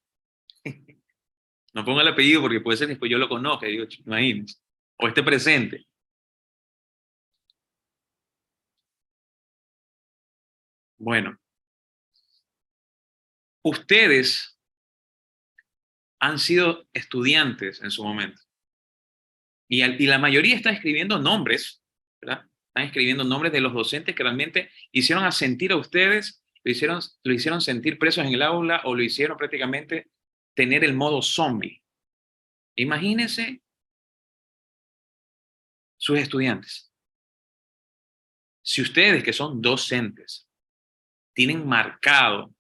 No ponga el apellido porque puede ser que después yo lo conozca, digo, imagínense. O esté presente. Bueno, ustedes han sido estudiantes en su momento. Y la mayoría está escribiendo nombres, ¿verdad? Están escribiendo nombres de los docentes que realmente hicieron a sentir a ustedes, lo hicieron sentir presos en el aula o lo hicieron prácticamente tener el modo zombie. Imagínense sus estudiantes. Si ustedes que son docentes tienen marcado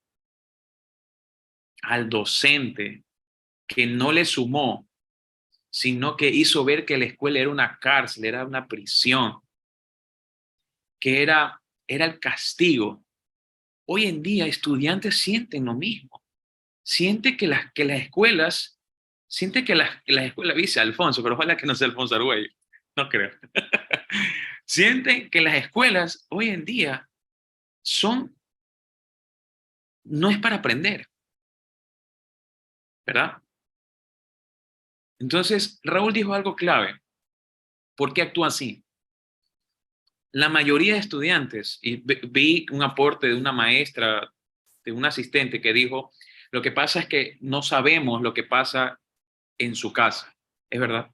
al docente que no le sumó, sino que hizo ver que la escuela era una cárcel, era una prisión, que era el castigo. Hoy en día estudiantes sienten lo mismo. Sienten que las escuelas, dice Alfonso, pero ojalá que no sea Alfonso Argüello, no creo. Sienten que las escuelas hoy en día no es para aprender, ¿verdad? Entonces, Raúl dijo algo clave. ¿Por qué actúa así? La mayoría de estudiantes, y vi un aporte de una maestra, de un asistente que dijo, lo que pasa es que no sabemos lo que pasa en su casa. Es verdad.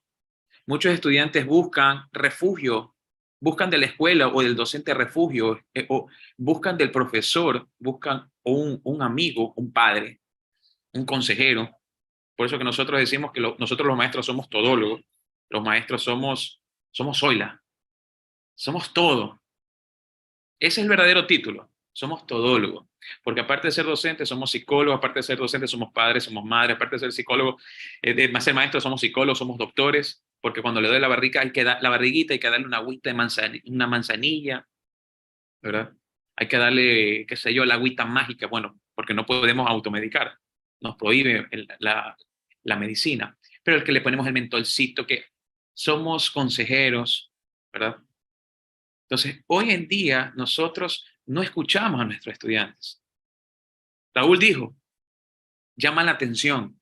Muchos estudiantes buscan refugio, buscan de la escuela o del docente refugio, o buscan del profesor, buscan un amigo, un padre, un consejero. Por eso que nosotros decimos que nosotros los maestros somos todólogos, los maestros somos Zoila, somos todo. Ese es el verdadero título, somos todólogos. Porque aparte de ser docentes, somos psicólogos, aparte de ser docentes, somos padres, somos madres, aparte de ser psicólogos, de ser maestros, somos psicólogos, somos doctores, porque cuando le doy la barriguita hay que darle una agüita de una manzanilla, ¿verdad? Hay que darle, qué sé yo, la agüita mágica, bueno, porque no podemos automedicar, nos prohíbe la medicina, pero el que le ponemos el mentolcito, que somos consejeros, ¿verdad? Entonces, hoy en día nosotros no escuchamos a nuestros estudiantes. Raúl dijo, llaman la atención.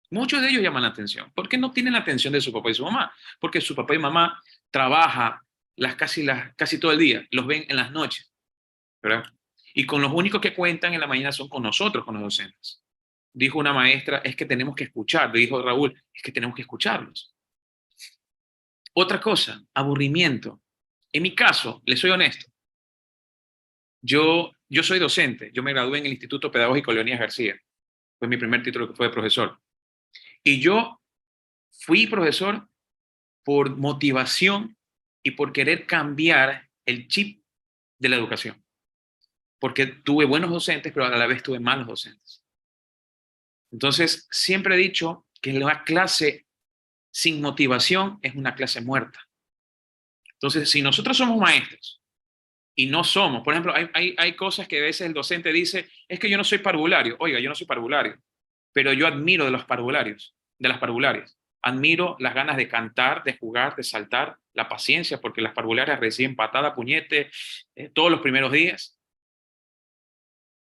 Muchos de ellos llaman la atención. ¿Por qué no tienen la atención de su papá y su mamá? Porque su papá y mamá trabajan casi todo el día, los ven en las noches, ¿verdad? Y con los únicos que cuentan en la mañana son con nosotros, con los docentes. Dijo una maestra, es que tenemos que escuchar. Dijo Raúl, es que tenemos que escucharlos. Otra cosa, aburrimiento. En mi caso, les soy honesto, yo soy docente, yo me gradué en el Instituto Pedagógico Leonidas García, fue mi primer título que fue de profesor. Y yo fui profesor por motivación y por querer cambiar el chip de la educación. porque tuve buenos docentes, pero a la vez tuve malos docentes. Entonces, siempre he dicho que la clase sin motivación es una clase muerta. Entonces, si nosotros somos maestros y no somos, por ejemplo, hay cosas que a veces el docente dice, es que yo no soy parvulario. Oiga, yo no soy parvulario, pero yo admiro de los parvularios, de las parvularias. Admiro las ganas de cantar, de jugar, de saltar, la paciencia, porque las parvularias reciben patada, puñete, todos los primeros días.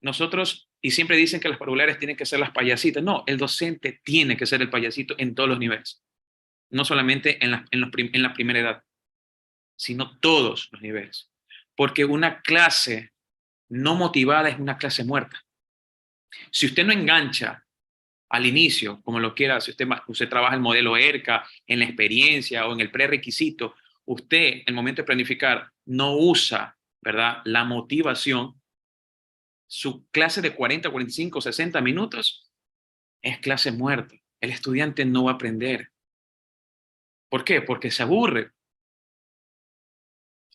Nosotros, y siempre dicen que las parvularias tienen que ser las payasitas. No, el docente tiene que ser el payasito en todos los niveles. No solamente en la primera edad, sino todos los niveles. Porque una clase no motivada es una clase muerta. Si usted no engancha al inicio, como lo quiera, si usted trabaja el modelo ERCA, en la experiencia o en el prerequisito, usted, el momento de planificar, no usa, ¿verdad?, la motivación, su clase de 40, 45, 60 minutos es clase muerta. El estudiante no va a aprender. ¿Por qué? Porque se aburre.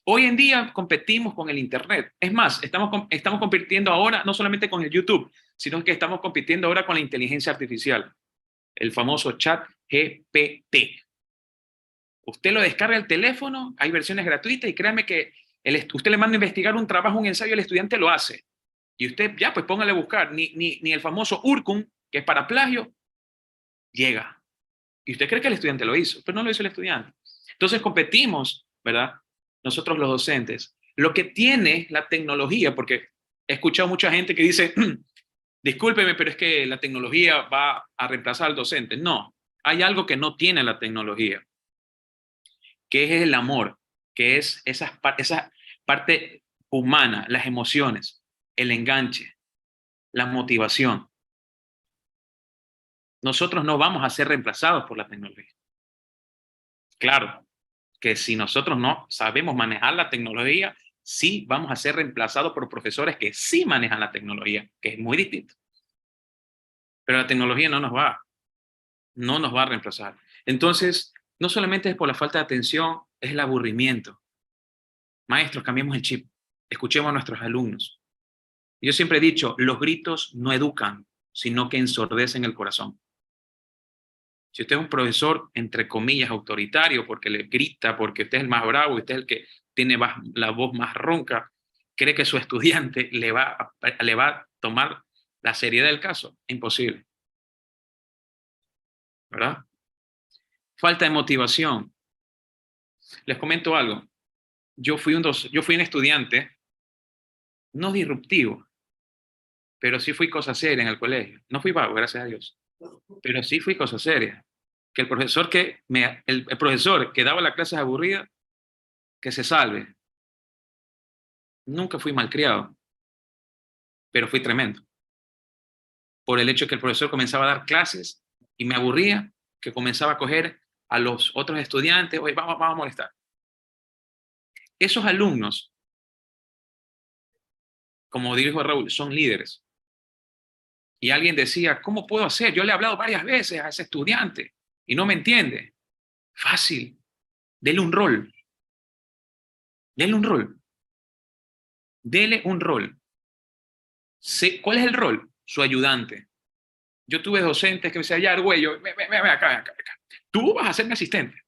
Hoy en día competimos con el Internet. Es más, estamos compitiendo ahora no solamente con el YouTube, sino que estamos compitiendo ahora con la inteligencia artificial, el famoso chat GPT. Usted lo descarga el teléfono, hay versiones gratuitas y créanme que usted le manda a investigar un trabajo, un ensayo, el estudiante lo hace. Y usted ya, pues póngale a buscar. Ni el famoso Urcum, que es para plagio, llega. Y usted cree que el estudiante lo hizo, pero no lo hizo el estudiante. Entonces competimos, ¿verdad? Nosotros los docentes. Lo que tiene la tecnología, porque he escuchado mucha gente que dice, discúlpeme, pero es que la tecnología va a reemplazar al docente. No, hay algo que no tiene la tecnología, que es el amor, que es esa parte humana, las emociones, el enganche, la motivación. Nosotros no vamos a ser reemplazados por la tecnología. Claro que si nosotros no sabemos manejar la tecnología, sí vamos a ser reemplazados por profesores que sí manejan la tecnología, que es muy distinto. Pero la tecnología no nos va a reemplazar. Entonces, no solamente es por la falta de atención, es el aburrimiento. Maestros, cambiemos el chip, escuchemos a nuestros alumnos. Yo siempre he dicho, los gritos no educan, sino que ensordecen el corazón. Si usted es un profesor, entre comillas, autoritario, porque le grita, porque usted es el más bravo, usted es el que tiene la voz más ronca, cree que su estudiante le va a tomar la seriedad del caso. Imposible. ¿Verdad? Falta de motivación. Les comento algo. Yo fui un estudiante, no disruptivo, pero sí fui cosa seria en el colegio. No fui vago, gracias a Dios. Pero sí fui cosa seria. Que el profesor que daba las clases aburridas, que se salve. Nunca fui malcriado, pero fui tremendo. Por el hecho de que el profesor comenzaba a dar clases y me aburría, que comenzaba a coger a los otros estudiantes, oye, vamos a molestar. Esos alumnos, como dijo Raúl, son líderes. Y alguien decía, ¿cómo puedo hacer? Yo le he hablado varias veces a ese estudiante y no me entiende. Fácil. Dele un rol. Dele un rol. Dele un rol. ¿Cuál es el rol? Su ayudante. Yo tuve docentes que me decían, ya, Argüello, ven acá. Tú vas a ser mi asistente.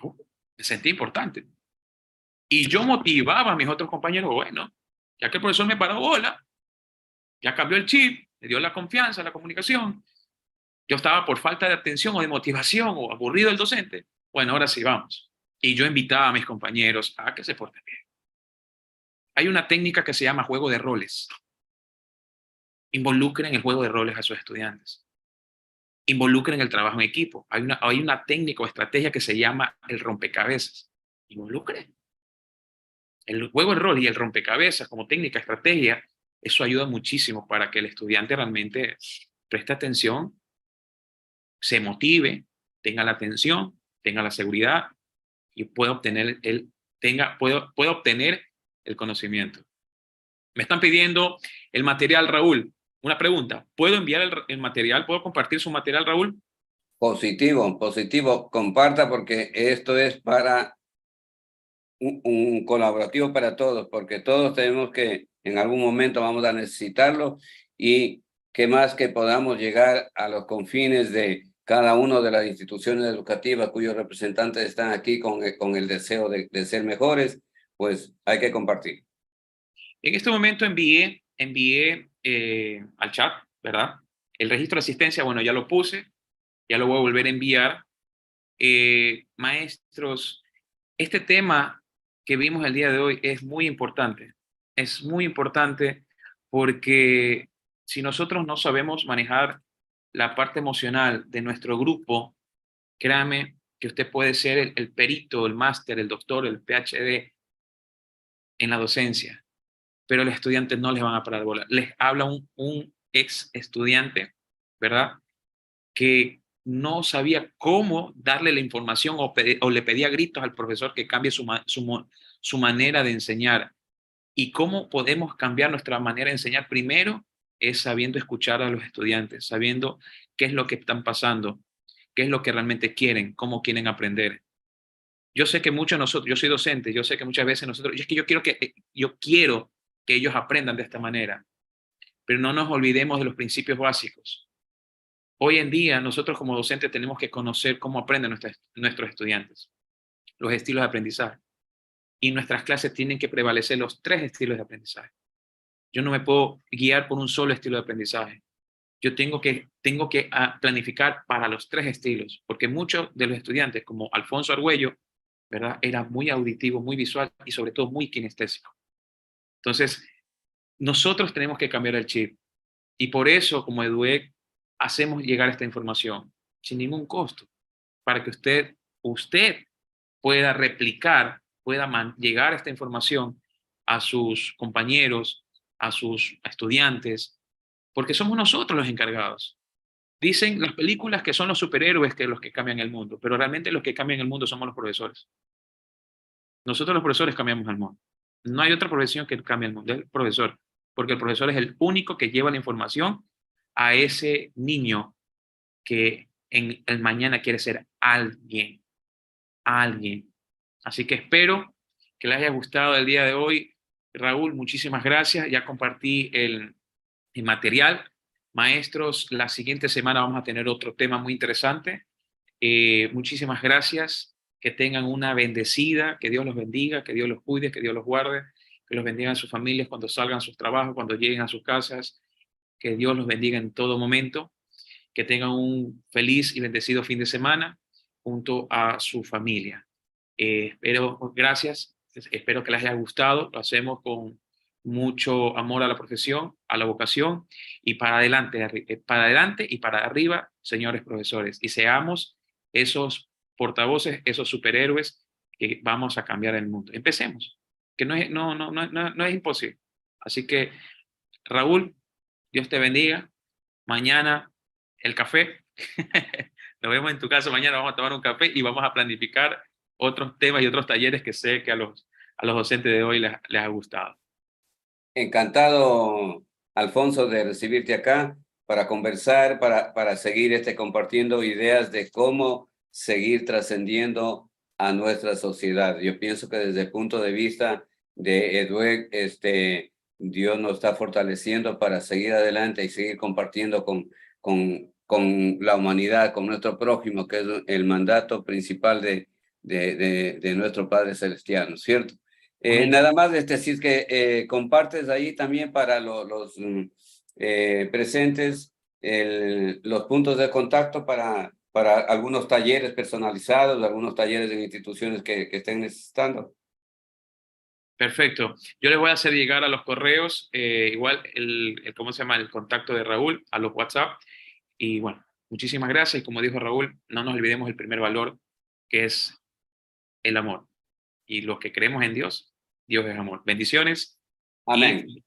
Me sentí importante. Y yo motivaba a mis otros compañeros, bueno, ya que el profesor me paró bola, ya cambió el chip, me dio la confianza, la comunicación. Yo estaba por falta de atención o de motivación o aburrido del docente. Bueno, ahora sí, vamos. Y yo invitaba a mis compañeros a que se porten bien. Hay una técnica que se llama juego de roles. Involucren el juego de roles a sus estudiantes. Involucren el trabajo en equipo. Hay una técnica o estrategia que se llama el rompecabezas. Involucren. El juego de rol y el rompecabezas como técnica, estrategia, eso ayuda muchísimo para que el estudiante realmente preste atención, se motive, tenga la atención, tenga la seguridad y pueda obtener pueda obtener el conocimiento. Me están pidiendo el material, Raúl. Una pregunta, ¿puedo enviar el material? ¿Puedo compartir su material, Raúl? Positivo. Comparta porque esto es para un colaborativo para todos, porque todos tenemos que, en algún momento vamos a necesitarlo, y que más que podamos llegar a los confines de cada una de las instituciones educativas cuyos representantes están aquí con el deseo de ser mejores, pues hay que compartir. En este momento envié al chat, ¿verdad? El registro de asistencia, bueno, ya lo puse, ya lo voy a volver a enviar. Maestros, este tema que vimos el día de hoy es muy importante. Es muy importante porque si nosotros no sabemos manejar la parte emocional de nuestro grupo, créame que usted puede ser el perito, el máster, el doctor, el PhD en la docencia, pero los estudiantes no les van a parar bola. Les habla un ex estudiante, ¿verdad? Que no sabía cómo darle la información o le pedía a gritos al profesor que cambie su manera de enseñar. ¿Y cómo podemos cambiar nuestra manera de enseñar? Primero es sabiendo escuchar a los estudiantes, sabiendo qué es lo que están pasando, qué es lo que realmente quieren, cómo quieren aprender. Yo sé que muchos de nosotros, yo soy docente, yo sé que muchas veces nosotros, es que yo quiero que ellos aprendan de esta manera, pero no nos olvidemos de los principios básicos. Hoy en día, nosotros como docentes tenemos que conocer cómo aprenden nuestros estudiantes, los estilos de aprendizaje. Y nuestras clases tienen que prevalecer los 3 estilos de aprendizaje. Yo no me puedo guiar por un solo estilo de aprendizaje. Yo tengo que planificar para los 3 estilos, porque muchos de los estudiantes, como Alfonso Argüello, ¿verdad? Era muy auditivo, muy visual y sobre todo muy kinestésico. Entonces, nosotros tenemos que cambiar el chip. Y por eso, como EDUEC, hacemos llegar esta información sin ningún costo, para que usted pueda replicar, pueda llegar esta información a sus compañeros, a sus estudiantes, porque somos nosotros los encargados. Dicen las películas que son los superhéroes que los que cambian el mundo, pero realmente los que cambian el mundo somos los profesores. Nosotros los profesores cambiamos el mundo. No hay otra profesión que cambie el mundo, es el profesor, porque el profesor es el único que lleva la información a ese niño que en el mañana quiere ser alguien, alguien. Así que espero que les haya gustado el día de hoy. Raúl, muchísimas gracias. Ya compartí el material. Maestros, la siguiente semana vamos a tener otro tema muy interesante. Muchísimas gracias. Que tengan una bendecida, que Dios los bendiga, que Dios los cuide, que Dios los guarde, que los bendiga en sus familias cuando salgan a sus trabajos, cuando lleguen a sus casas, que Dios los bendiga en todo momento, que tengan un feliz y bendecido fin de semana junto a su familia. Gracias, espero que les haya gustado, lo hacemos con mucho amor a la profesión, a la vocación, y para adelante y para arriba, señores profesores, y seamos esos portavoces, esos superhéroes que vamos a cambiar el mundo. Empecemos, que no es imposible. Así que, Raúl, Dios te bendiga. Mañana el café. Nos vemos en tu casa mañana, vamos a tomar un café y vamos a planificar otros temas y otros talleres que sé que a los docentes de hoy les ha gustado. Encantado, Alfonso, de recibirte acá para conversar, para seguir compartiendo ideas de cómo seguir trascendiendo a nuestra sociedad. Yo pienso que desde el punto de vista de EDUEC, Dios nos está fortaleciendo para seguir adelante y seguir compartiendo con la humanidad, con nuestro prójimo, que es el mandato principal de nuestro Padre Celestial, ¿cierto? Nada más decir que compartes ahí también para los presentes los puntos de contacto para algunos talleres personalizados, algunos talleres en instituciones que estén necesitando. Perfecto. Yo les voy a hacer llegar a los correos, igual ¿cómo se llama? El contacto de Raúl, a los WhatsApp. Y bueno, muchísimas gracias. Y como dijo Raúl, no nos olvidemos el primer valor, que es el amor. Y los que creemos en Dios, Dios es amor. Bendiciones. Amén. Y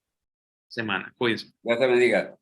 semana. Cuídense. Dios te bendiga.